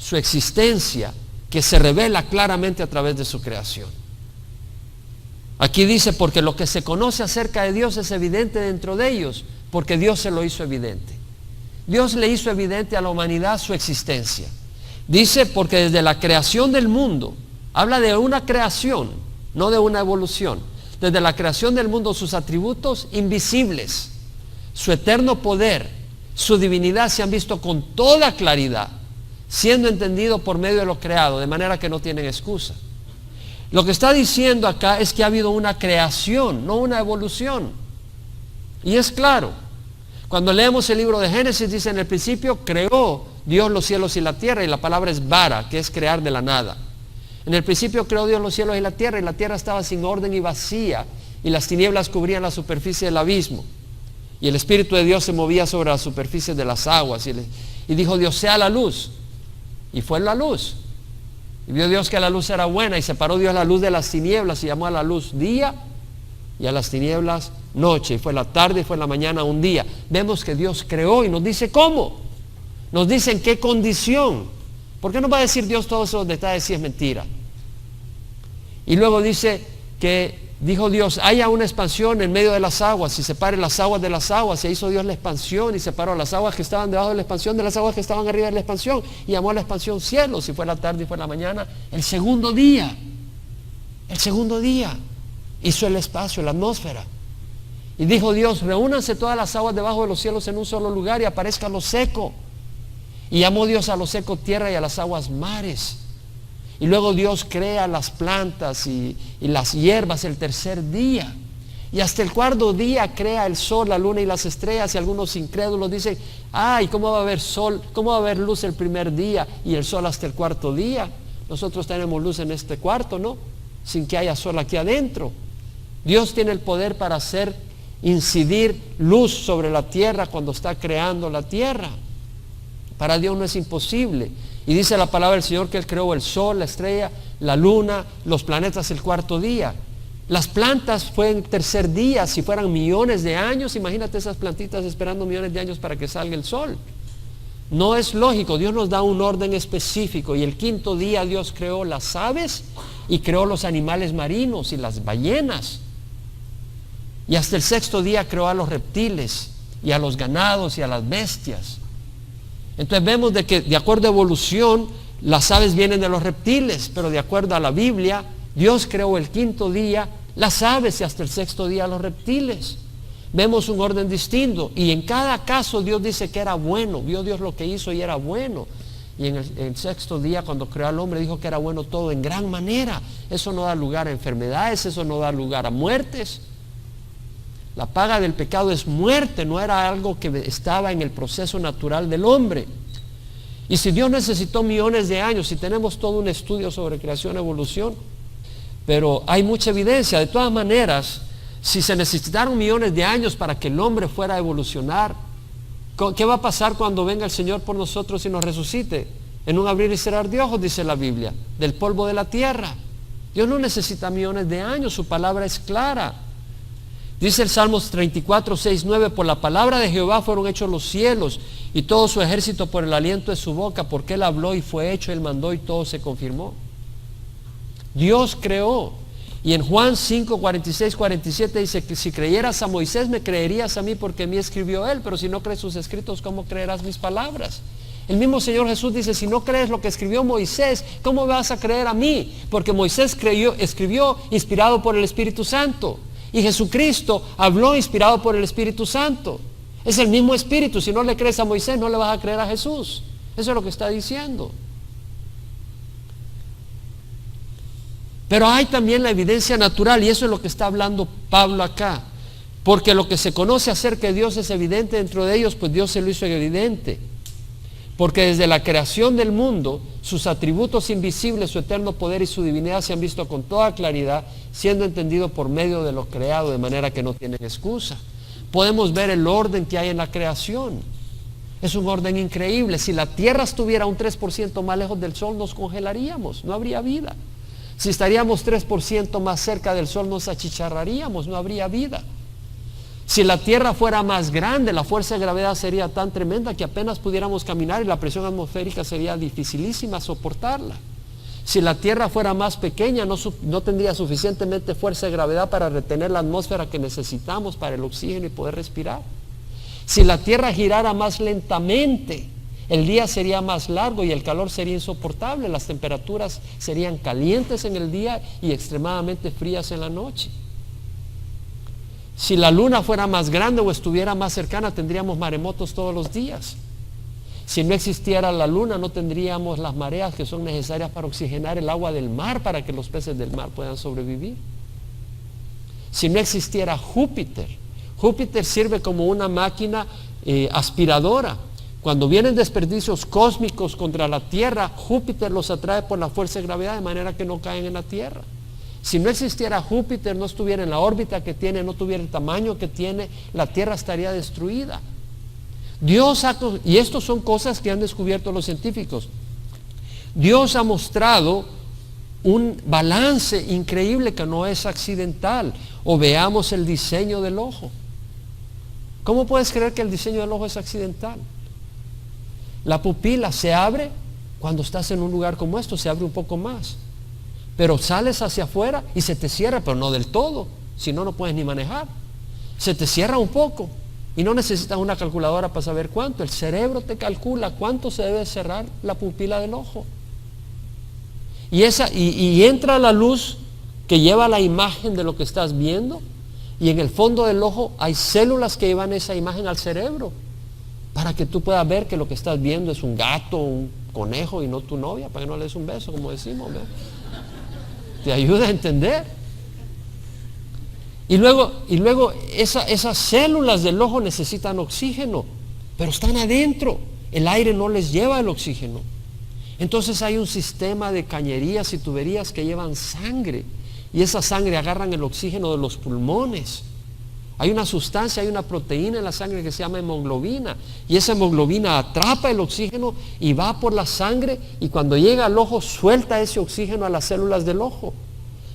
su existencia, que se revela claramente a través de su creación. Aquí dice, porque lo que se conoce acerca de Dios es evidente dentro de ellos, porque Dios se lo hizo evidente. Dios le hizo evidente a la humanidad su existencia. Dice, porque desde la creación del mundo, habla de una creación, no de una evolución. Desde la creación del mundo, sus atributos invisibles, su eterno poder, su divinidad se han visto con toda claridad, siendo entendido por medio de lo creado, de manera que no tienen excusa. Lo que está diciendo acá es que ha habido una creación, no una evolución. Y es claro, cuando leemos el libro de Génesis, dice, en el principio creó Dios los cielos y la tierra, y la palabra es bara, que es crear de la nada. En el principio creó Dios los cielos y la tierra estaba sin orden y vacía, y las tinieblas cubrían la superficie del abismo. Y el Espíritu de Dios se movía sobre la superficie de las aguas, y dijo Dios, sea la luz. Y fue la luz. Y vio Dios que la luz era buena, y separó Dios la luz de las tinieblas, y llamó a la luz día, y a las tinieblas noche. Y fue la tarde y fue la mañana un día. Vemos que Dios creó y nos dice cómo. Nos dice en qué condición. ¿Por qué nos va a decir Dios todos esos detalles si es mentira? Y luego dice que dijo Dios, haya una expansión en medio de las aguas, y separe las aguas de las aguas. Y hizo Dios la expansión, y separó las aguas que estaban debajo de la expansión de las aguas que estaban arriba de la expansión, y llamó a la expansión cielos. Y fue la tarde y fue la mañana, el segundo día. El segundo día hizo el espacio, la atmósfera. Y dijo Dios, reúnanse todas las aguas debajo de los cielos en un solo lugar, y aparezca lo seco. Y llamó Dios a lo seco tierra, y a las aguas mares. Y luego Dios crea las plantas y las hierbas el tercer día. Y hasta el cuarto día crea el sol, la luna y las estrellas. Y algunos incrédulos dicen, ay, ¿cómo va a haber sol? ¿Cómo va a haber luz el primer día y el sol hasta el cuarto día? Nosotros tenemos luz en este cuarto, ¿no? Sin que haya sol aquí adentro. Dios tiene el poder para hacer incidir luz sobre la tierra cuando está creando la tierra. Para Dios no es imposible. Y dice la palabra del Señor que Él creó el sol, la estrella, la luna, los planetas el cuarto día. Las plantas fue en tercer día. Si fueran millones de años, imagínate esas plantitas esperando millones de años para que salga el sol. No es lógico. Dios nos da un orden específico. Y el quinto día Dios creó las aves y creó los animales marinos y las ballenas. Y hasta el sexto día creó a los reptiles y a los ganados y a las bestias. Entonces vemos de que de acuerdo a evolución las aves vienen de los reptiles, pero de acuerdo a la Biblia Dios creó el quinto día las aves y hasta el sexto día los reptiles. Vemos un orden distinto, y en cada caso Dios dice que era bueno. Vio Dios lo que hizo y era bueno. Y en el sexto día, cuando creó al hombre, dijo que era bueno todo en gran manera. Eso no da lugar a enfermedades, eso no da lugar a muertes. La paga del pecado es muerte, no era algo que estaba en el proceso natural del hombre. Y si Dios necesitó millones de años, si tenemos todo un estudio sobre creación y evolución, pero hay mucha evidencia. De todas maneras, si se necesitaron millones de años para que el hombre fuera a evolucionar, ¿qué va a pasar cuando venga el Señor por nosotros y nos resucite? En un abrir y cerrar de ojos, dice la Biblia, del polvo de la tierra. Dios no necesita millones de años, su palabra es clara. Dice el Salmos 34, 6, 9, por la palabra de Jehová fueron hechos los cielos, y todo su ejército por el aliento de su boca, porque Él habló y fue hecho, Él mandó y todo se confirmó. Dios creó. Y en Juan 5, 46, 47 dice que si creyeras a Moisés, me creerías a mí, porque a mí escribió él, pero si no crees sus escritos, ¿cómo creerás mis palabras? El mismo Señor Jesús dice, si no crees lo que escribió Moisés, ¿cómo vas a creer a mí? Porque Moisés escribió inspirado por el Espíritu Santo. Y Jesucristo habló inspirado por el Espíritu Santo. Es el mismo Espíritu. Si no le crees a Moisés, no le vas a creer a Jesús. Eso es lo que está diciendo. Pero hay también la evidencia natural, y eso es lo que está hablando Pablo acá. Porque lo que se conoce acerca de Dios es evidente dentro de ellos, pues Dios se lo hizo evidente. Porque desde la creación del mundo, sus atributos invisibles, su eterno poder y su divinidad se han visto con toda claridad, siendo entendido por medio de lo creado, de manera que no tienen excusa. Podemos ver el orden que hay en la creación. Es un orden increíble. Si la tierra estuviera un 3% más lejos del sol, nos congelaríamos, no habría vida. Si estaríamos 3% más cerca del sol, nos achicharraríamos, no habría vida. Si la Tierra fuera más grande, la fuerza de gravedad sería tan tremenda que apenas pudiéramos caminar y la presión atmosférica sería dificilísima soportarla. Si la Tierra fuera más pequeña, no tendría suficientemente fuerza de gravedad para retener la atmósfera que necesitamos para el oxígeno y poder respirar. Si la Tierra girara más lentamente, el día sería más largo y el calor sería insoportable. Las temperaturas serían calientes en el día y extremadamente frías en la noche. Si la luna fuera más grande o estuviera más cercana, tendríamos maremotos todos los días. Si no existiera la luna, no tendríamos las mareas que son necesarias para oxigenar el agua del mar para que los peces del mar puedan sobrevivir. Si no existiera Júpiter, Júpiter sirve como una máquina aspiradora. Cuando vienen desperdicios cósmicos contra la Tierra, Júpiter los atrae por la fuerza de gravedad de manera que no caen en la Tierra. Si no existiera Júpiter, no estuviera en la órbita que tiene, no tuviera el tamaño que tiene, la Tierra estaría destruida. Y estas son cosas que han descubierto los científicos. Dios ha mostrado un balance increíble que no es accidental. O veamos el diseño del ojo. ¿Cómo puedes creer que el diseño del ojo es accidental? La pupila se abre cuando estás en un lugar como esto, se abre un poco más. Pero sales hacia afuera y se te cierra, pero no del todo, si no, no puedes ni manejar. Se te cierra un poco y no necesitas una calculadora para saber cuánto. El cerebro te calcula cuánto se debe cerrar la pupila del ojo. Y entra la luz que lleva la imagen de lo que estás viendo, y en el fondo del ojo hay células que llevan esa imagen al cerebro para que tú puedas ver que lo que estás viendo es un gato, un conejo y no tu novia, para que no le des un beso, como decimos, ¿no? Te ayuda a entender. Y luego esas células del ojo necesitan oxígeno, pero están adentro. El aire no les lleva el oxígeno. Entonces hay un sistema de cañerías y tuberías que llevan sangre, y esa sangre agarran el oxígeno de los pulmones. Hay una sustancia, hay una proteína en la sangre que se llama hemoglobina, y esa hemoglobina atrapa el oxígeno y va por la sangre, y cuando llega al ojo suelta ese oxígeno a las células del ojo.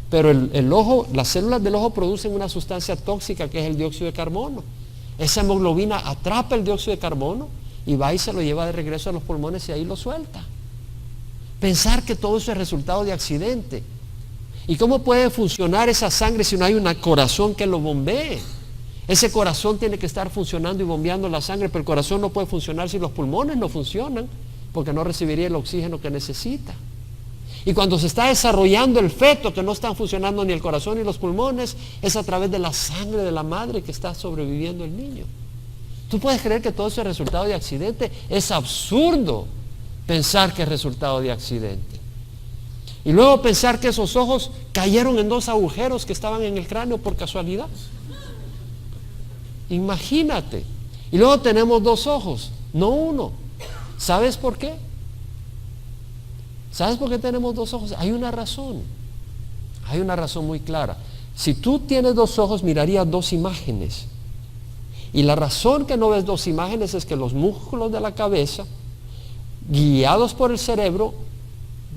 Pero el ojo, las células del ojo producen una sustancia tóxica que es el dióxido de carbono. Esa hemoglobina atrapa el dióxido de carbono y va y se lo lleva de regreso a los pulmones y ahí lo suelta. Pensar que todo eso es resultado de accidente. ¿Y cómo puede funcionar esa sangre si no hay un corazón que lo bombee? Ese corazón tiene que estar funcionando y bombeando la sangre, pero el corazón no puede funcionar si los pulmones no funcionan, porque no recibiría el oxígeno que necesita. Y cuando se está desarrollando el feto, que no están funcionando ni el corazón ni los pulmones, es a través de la sangre de la madre que está sobreviviendo el niño. ¿Tú puedes creer que todo eso es resultado de accidente? Es absurdo pensar que es resultado de accidente. Y luego pensar que esos ojos cayeron en 2 agujeros que estaban en el cráneo por casualidad. Imagínate. Y luego tenemos 2 ojos, no uno. ¿Sabes por qué? ¿Sabes por qué tenemos 2 ojos? Hay una razón muy clara. Si tú tienes 2 ojos, mirarías 2 imágenes. Y la razón que no ves 2 imágenes es que los músculos de la cabeza, guiados por el cerebro,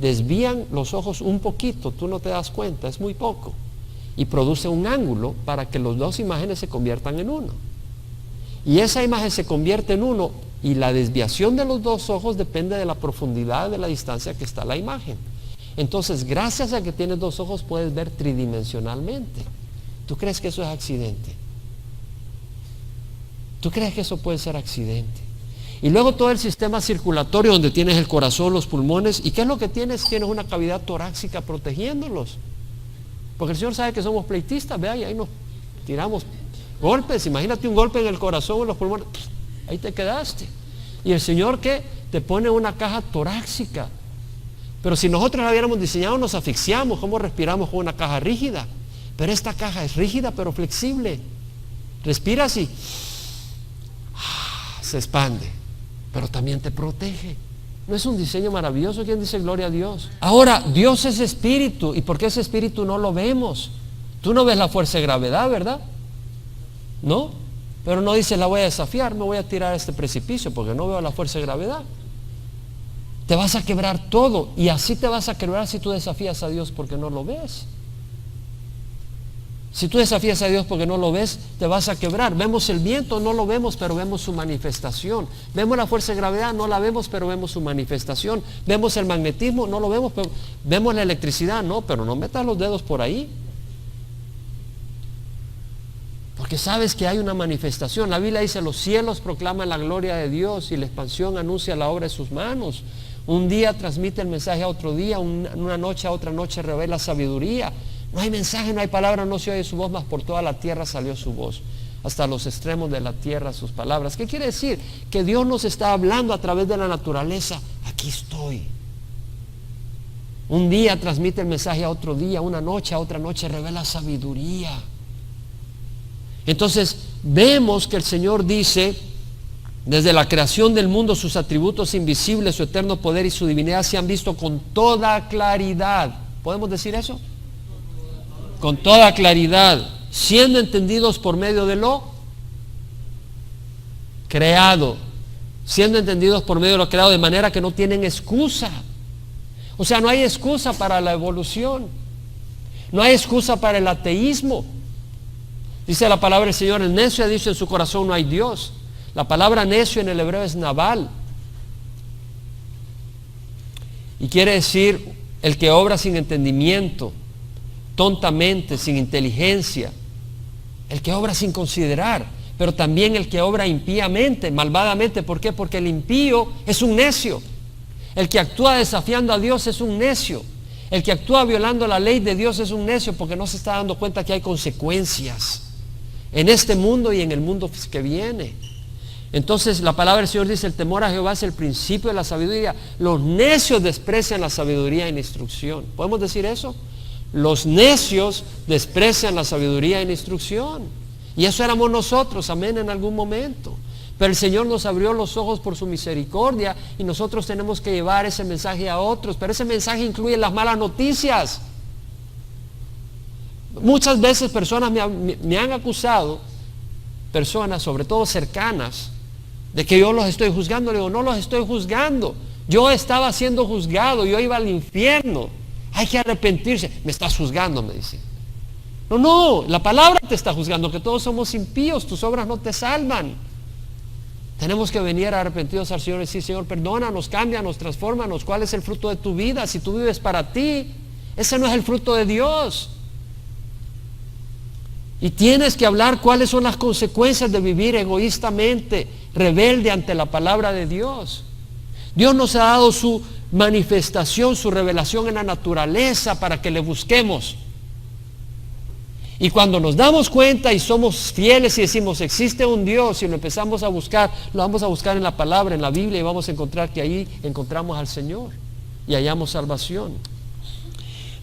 desvían los ojos un poquito, tú no te das cuenta, es muy poco, y produce un ángulo para que las 2 imágenes se conviertan en uno. Y esa imagen se convierte en uno, y la desviación de los 2 ojos depende de la profundidad de la distancia que está la imagen. Entonces, gracias a que tienes 2 ojos, puedes ver tridimensionalmente. ¿Tú crees que eso es accidente? ¿Tú crees que eso puede ser accidente? Y luego todo el sistema circulatorio donde tienes el corazón, los pulmones. ¿Y qué es lo que tienes? Tienes una cavidad torácica protegiéndolos. Porque el Señor sabe que somos pleitistas, vea, y ahí nos tiramos golpes. Imagínate un golpe en el corazón o en los pulmones. Ahí te quedaste. Y el Señor, ¿qué? Te pone una caja torácica. Pero si nosotros la hubiéramos diseñado, nos asfixiamos. ¿Cómo respiramos con una caja rígida? Pero esta caja es rígida pero flexible. Respiras y se expande, pero también te protege. ¿No es un diseño maravilloso? ¿Quién dice gloria a Dios? Ahora, Dios es espíritu, ¿y por qué ese espíritu no lo vemos? Tú no ves la fuerza de gravedad, ¿verdad? ¿No? Pero no dice, la voy a desafiar, me voy a tirar a este precipicio porque no veo la fuerza de gravedad. Te vas a quebrar todo, y así te vas a quebrar si tú desafías a Dios porque no lo ves. Si tú desafías a Dios porque no lo ves, te vas a quebrar. Vemos el viento, no lo vemos, pero vemos su manifestación. Vemos la fuerza de gravedad, no la vemos, pero vemos su manifestación. Vemos el magnetismo, no lo vemos, pero vemos la electricidad, no, pero no metas los dedos por ahí. Porque sabes que hay una manifestación. La Biblia dice, los cielos proclaman la gloria de Dios y la expansión anuncia la obra de sus manos. Un día transmite el mensaje a otro día, una noche a otra noche revela sabiduría. No hay mensaje, no hay palabra, no se oye su voz, mas por toda la tierra salió su voz. Hasta los extremos de la tierra sus palabras. ¿Qué quiere decir? Que Dios nos está hablando a través de la naturaleza. Aquí estoy. Un día transmite el mensaje a otro día, una noche a otra noche revela sabiduría. Entonces vemos que el Señor dice, desde la creación del mundo sus atributos invisibles, su eterno poder y su divinidad se han visto con toda claridad. ¿Podemos decir eso? Con toda claridad, siendo entendidos por medio de lo creado, siendo entendidos por medio de lo creado, de manera que no tienen excusa. O sea, no hay excusa para la evolución, no hay excusa para el ateísmo. Dice la palabra del Señor, el necio ha dicho en su corazón no hay Dios. La palabra necio en el hebreo es naval, y quiere decir el que obra sin entendimiento, tontamente, sin inteligencia, el que obra sin considerar, pero también el que obra impíamente, malvadamente. ¿Por qué? Porque el impío es un necio. El que actúa desafiando a Dios es un necio. El que actúa violando la ley de Dios es un necio, porque no se está dando cuenta que hay consecuencias en este mundo y en el mundo que viene. Entonces la palabra del Señor dice, el temor a Jehová es el principio de la sabiduría. Los necios desprecian la sabiduría y la instrucción. ¿Podemos decir eso? Los necios desprecian la sabiduría y la instrucción. Y eso éramos nosotros, amén, en algún momento. Pero el Señor nos abrió los ojos por su misericordia y nosotros tenemos que llevar ese mensaje a otros. Pero ese mensaje incluye las malas noticias. Muchas veces personas me han acusado, personas sobre todo cercanas, de que yo los estoy juzgando. Le digo, no los estoy juzgando. Yo estaba siendo juzgado, yo iba al infierno. Hay que arrepentirse. Me estás juzgando, me dice. No, la palabra te está juzgando, que todos somos impíos, tus obras no te salvan. Tenemos que venir arrepentidos al Señor y decir, Señor, perdónanos, cámbianos, transfórmanos. ¿Cuál es el fruto de tu vida? Si tú vives para ti, ese no es el fruto de Dios. Y tienes que hablar cuáles son las consecuencias de vivir egoístamente, rebelde ante la palabra de Dios. Dios nos ha dado su manifestación, su revelación en la naturaleza para que le busquemos. Y cuando nos damos cuenta y somos fieles y decimos existe un Dios y lo empezamos a buscar, lo vamos a buscar en la palabra, en la Biblia, y vamos a encontrar que ahí encontramos al Señor y hallamos salvación.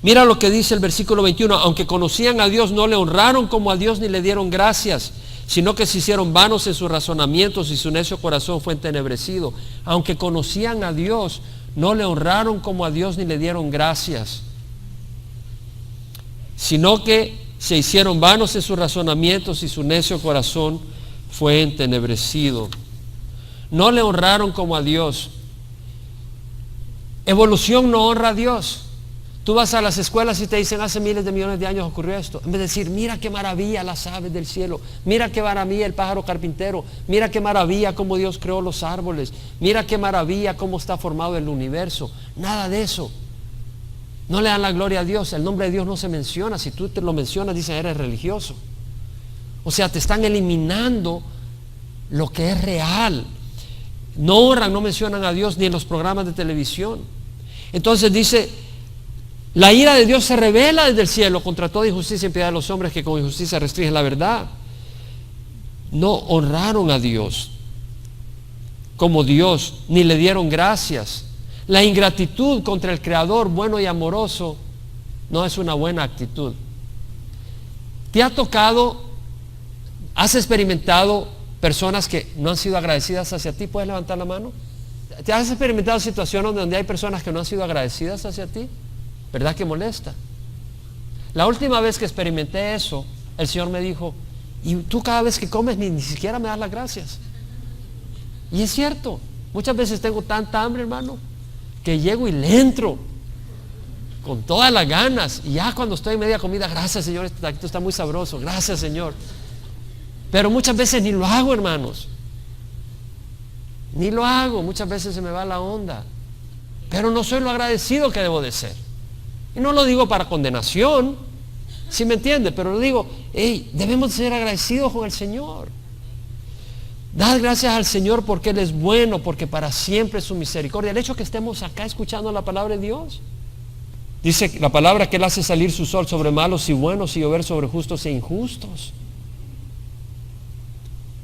Mira lo que dice el versículo 21, aunque conocían a Dios no le honraron como a Dios ni le dieron gracias, sino que se hicieron vanos en sus razonamientos y su necio corazón fue entenebrecido. Aunque conocían a Dios no le honraron como a Dios ni le dieron gracias, sino que se hicieron vanos en sus razonamientos y su necio corazón fue entenebrecido. No le honraron como a Dios. Evolución no honra a Dios. Tú vas a las escuelas y te dicen hace miles de millones de años ocurrió esto. En vez de decir, mira qué maravilla las aves del cielo, mira qué maravilla el pájaro carpintero, mira qué maravilla cómo Dios creó los árboles, mira qué maravilla cómo está formado el universo. Nada de eso. No le dan la gloria a Dios. El nombre de Dios no se menciona. Si tú te lo mencionas, dicen eres religioso. O sea, te están eliminando lo que es real. No honran, no mencionan a Dios ni en los programas de televisión. Entonces dice, la ira de Dios se revela desde el cielo contra toda injusticia y impiedad de los hombres que con injusticia restringen la verdad. No honraron a Dios como Dios, ni le dieron gracias. La ingratitud contra el Creador bueno y amoroso no es una buena actitud. ¿Te ha tocado, has experimentado personas que no han sido agradecidas hacia ti? ¿Puedes levantar la mano? ¿Te has experimentado situaciones donde hay personas que no han sido agradecidas hacia ti? ¿Verdad que molesta? La última vez que experimenté eso, el Señor me dijo, y tú cada vez que comes ni siquiera me das las gracias. Y es cierto, muchas veces tengo tanta hambre, hermano, que llego y le entro con todas las ganas. Y ya cuando estoy en media comida, gracias Señor, este taquito está muy sabroso, gracias Señor. Pero muchas veces ni lo hago, hermanos. Ni lo hago, muchas veces se me va la onda. Pero no soy lo agradecido que debo de ser. Y no lo digo para condenación, ¿sí me entiende? Pero lo digo, hey, debemos ser agradecidos con el Señor. Dad gracias al Señor porque Él es bueno, porque para siempre es su misericordia. El hecho que estemos acá escuchando la palabra de Dios. Dice la palabra que Él hace salir su sol sobre malos y buenos y llover sobre justos e injustos.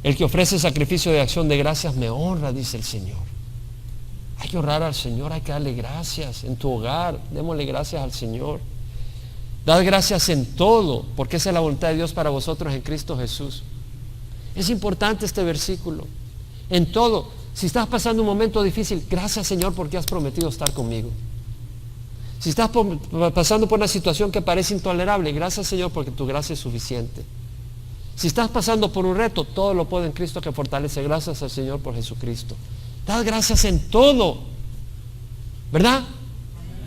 El que ofrece sacrificio de acción de gracias me honra, dice el Señor. Hay que honrar al Señor, hay que darle gracias en tu hogar, démosle gracias al Señor. Dad gracias en todo, porque esa es la voluntad de Dios para vosotros en Cristo Jesús. Es importante este versículo. En todo, si estás pasando un momento difícil, gracias Señor porque has prometido estar conmigo. Si estás pasando por una situación que parece intolerable, gracias Señor porque tu gracia es suficiente. Si estás pasando por un reto, todo lo puedo en Cristo que fortalece. Gracias al Señor por Jesucristo. Dad gracias en todo, ¿verdad?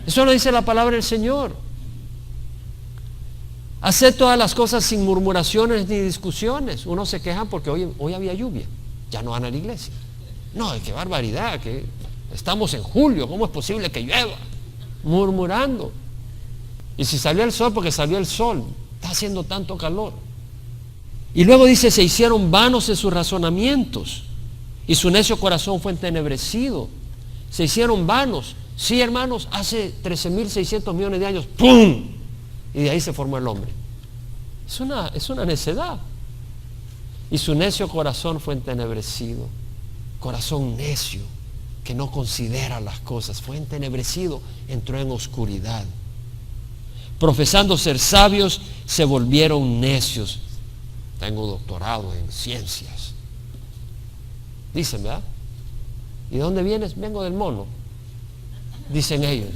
Eso lo dice la palabra del Señor. Haced todas las cosas sin murmuraciones ni discusiones. Unos se quejan porque hoy había lluvia, ya no van a la iglesia. No, qué barbaridad, que estamos en julio, ¿cómo es posible que llueva? Murmurando. Y si salió el sol, porque salió el sol, está haciendo tanto calor. Y luego dice, se hicieron vanos en sus razonamientos y su necio corazón fue entenebrecido. Se hicieron vanos. Sí, hermanos, hace 13.600 millones de años, ¡pum! Y de ahí se formó el hombre. Es una necedad. Y su necio corazón fue entenebrecido. Corazón necio, que no considera las cosas. Fue entenebrecido, entró en oscuridad. Profesando ser sabios, se volvieron necios. Tengo doctorado en ciencias. Dicen, ¿verdad? ¿Y de dónde vienes? Vengo del mono. Dicen ellos.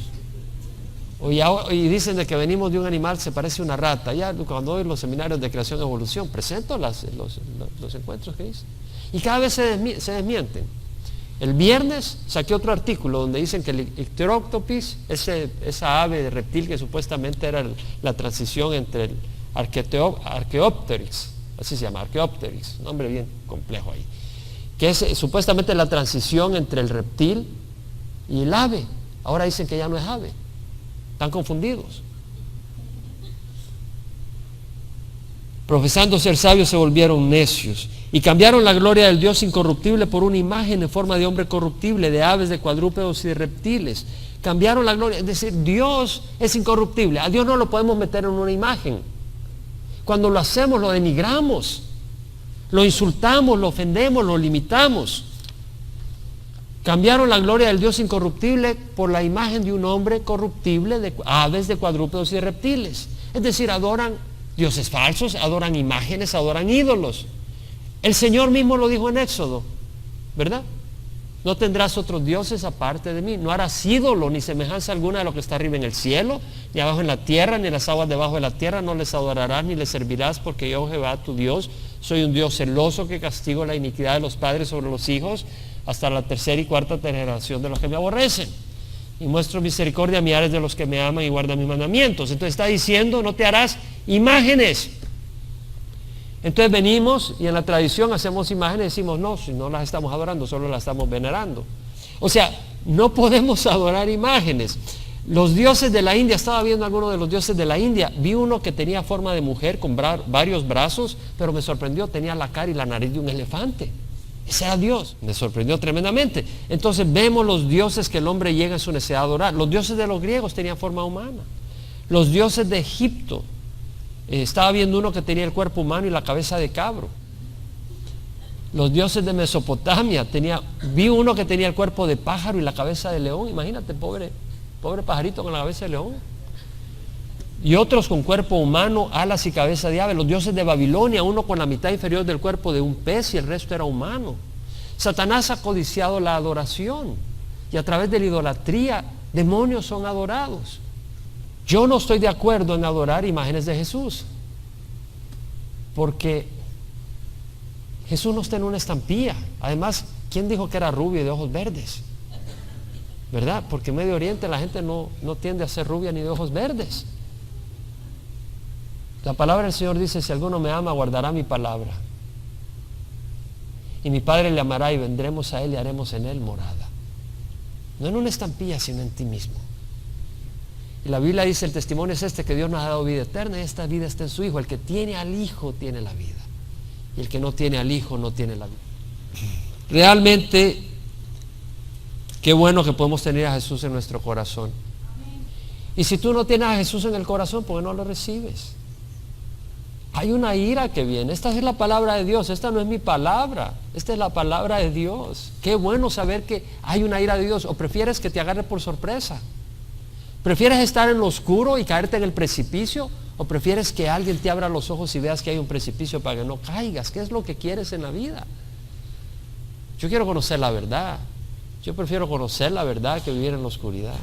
Y dicen de que venimos de un animal, se parece a una rata. Ya cuando doy los seminarios de creación y evolución, presento los encuentros que dicen. Y cada vez se desmienten. El viernes saqué otro artículo donde dicen que el Icteroctopus, esa ave de reptil que supuestamente era la transición entre el Archaeopteryx, así se llama, Archaeopteryx, nombre bien complejo ahí, que es supuestamente la transición entre el reptil y el ave. Ahora dicen que ya no es ave. Están confundidos. Profesando ser sabios se volvieron necios y cambiaron la gloria del Dios incorruptible por una imagen en forma de hombre corruptible, de aves, de cuadrúpedos y de reptiles. Cambiaron la gloria, es decir, Dios es incorruptible. A Dios no lo podemos meter en una imagen. Cuando lo hacemos, lo denigramos, lo insultamos, lo ofendemos, lo limitamos. Cambiaron la gloria del Dios incorruptible por la imagen de un hombre corruptible, de aves, de cuadrúpedos y de reptiles. Es decir, adoran dioses falsos, adoran imágenes, adoran ídolos. El Señor mismo lo dijo en Éxodo, ¿verdad? No tendrás otros dioses aparte de mí. No harás ídolo ni semejanza alguna de lo que está arriba en el cielo, ni abajo en la tierra, ni las aguas debajo de la tierra. No les adorarás ni les servirás, porque yo, Jehová, tu Dios, soy un Dios celoso que castigo la iniquidad de los padres sobre los hijos hasta la tercera y cuarta generación de los que me aborrecen. Y muestro misericordia a millares de los que me aman y guardan mis mandamientos. Entonces está diciendo, no te harás imágenes. Entonces venimos y en la tradición hacemos imágenes y decimos, no, si no las estamos adorando, solo las estamos venerando. O sea, no podemos adorar imágenes. Los dioses de la India, estaba viendo algunos de los dioses de la India, vi uno que tenía forma de mujer con varios brazos, pero me sorprendió, tenía la cara y la nariz de un elefante. Ese era Dios, me sorprendió tremendamente. Entonces vemos los dioses que el hombre llega en su necesidad de adorar. Los dioses de los griegos tenían forma humana. Los dioses de Egipto, estaba viendo uno que tenía el cuerpo humano y la cabeza de cabro. Los dioses de Mesopotamia, vi uno que tenía el cuerpo de pájaro y la cabeza de león. Imagínate, pobre pajarito con la cabeza de león. Y otros con cuerpo humano, alas y cabeza de ave. Los dioses de Babilonia, uno con la mitad inferior del cuerpo de un pez y el resto era humano. Satanás ha codiciado la adoración y a través de la idolatría demonios son adorados. Yo no estoy de acuerdo en adorar imágenes de Jesús, porque Jesús no está en una estampilla. Además, ¿quién dijo que era rubio y de ojos verdes? ¿verdad? Porque en Medio Oriente la gente no tiende a ser rubia ni de ojos verdes. La palabra del Señor dice: si alguno me ama, guardará mi palabra, y mi Padre le amará, y vendremos a él y haremos en él morada. No en una estampilla, sino en ti mismo. Y la Biblia dice, el testimonio es este, que Dios nos ha dado vida eterna, y esta vida está en su Hijo. El que tiene al Hijo tiene la vida, y el que no tiene al Hijo no tiene la vida. Realmente, qué bueno que podemos tener a Jesús en nuestro corazón. Y si tú no tienes a Jesús en el corazón, ¿por qué no lo recibes? Hay una ira que viene. Esta es la palabra de Dios. Esta no es mi palabra. Esta es la palabra de Dios. Qué bueno saber que hay una ira de Dios. ¿O prefieres que te agarre por sorpresa? ¿Prefieres estar en lo oscuro y caerte en el precipicio? ¿O prefieres que alguien te abra los ojos y veas que hay un precipicio para que no caigas? ¿Qué es lo que quieres en la vida? Yo quiero conocer la verdad. Yo prefiero conocer la verdad que vivir en la oscuridad.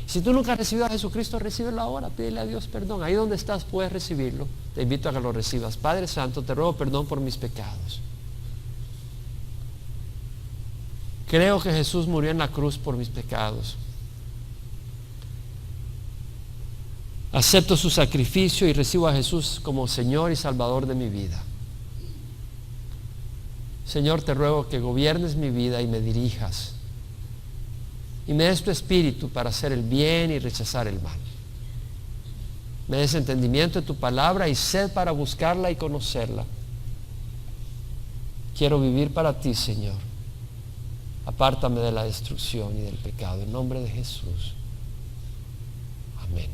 Si tú nunca has recibido a Jesucristo, recíbelo ahora. Pídele a Dios perdón. Ahí donde estás puedes recibirlo. Te invito a que lo recibas. Padre Santo, te ruego perdón por mis pecados. Creo que Jesús murió en la cruz por mis pecados. Acepto su sacrificio y recibo a Jesús como Señor y Salvador de mi vida. Señor, te ruego que gobiernes mi vida y me dirijas. Y me des tu espíritu para hacer el bien y rechazar el mal. Me des entendimiento de tu palabra y sed para buscarla y conocerla. Quiero vivir para ti, Señor. Apártame de la destrucción y del pecado. En nombre de Jesús. Amén.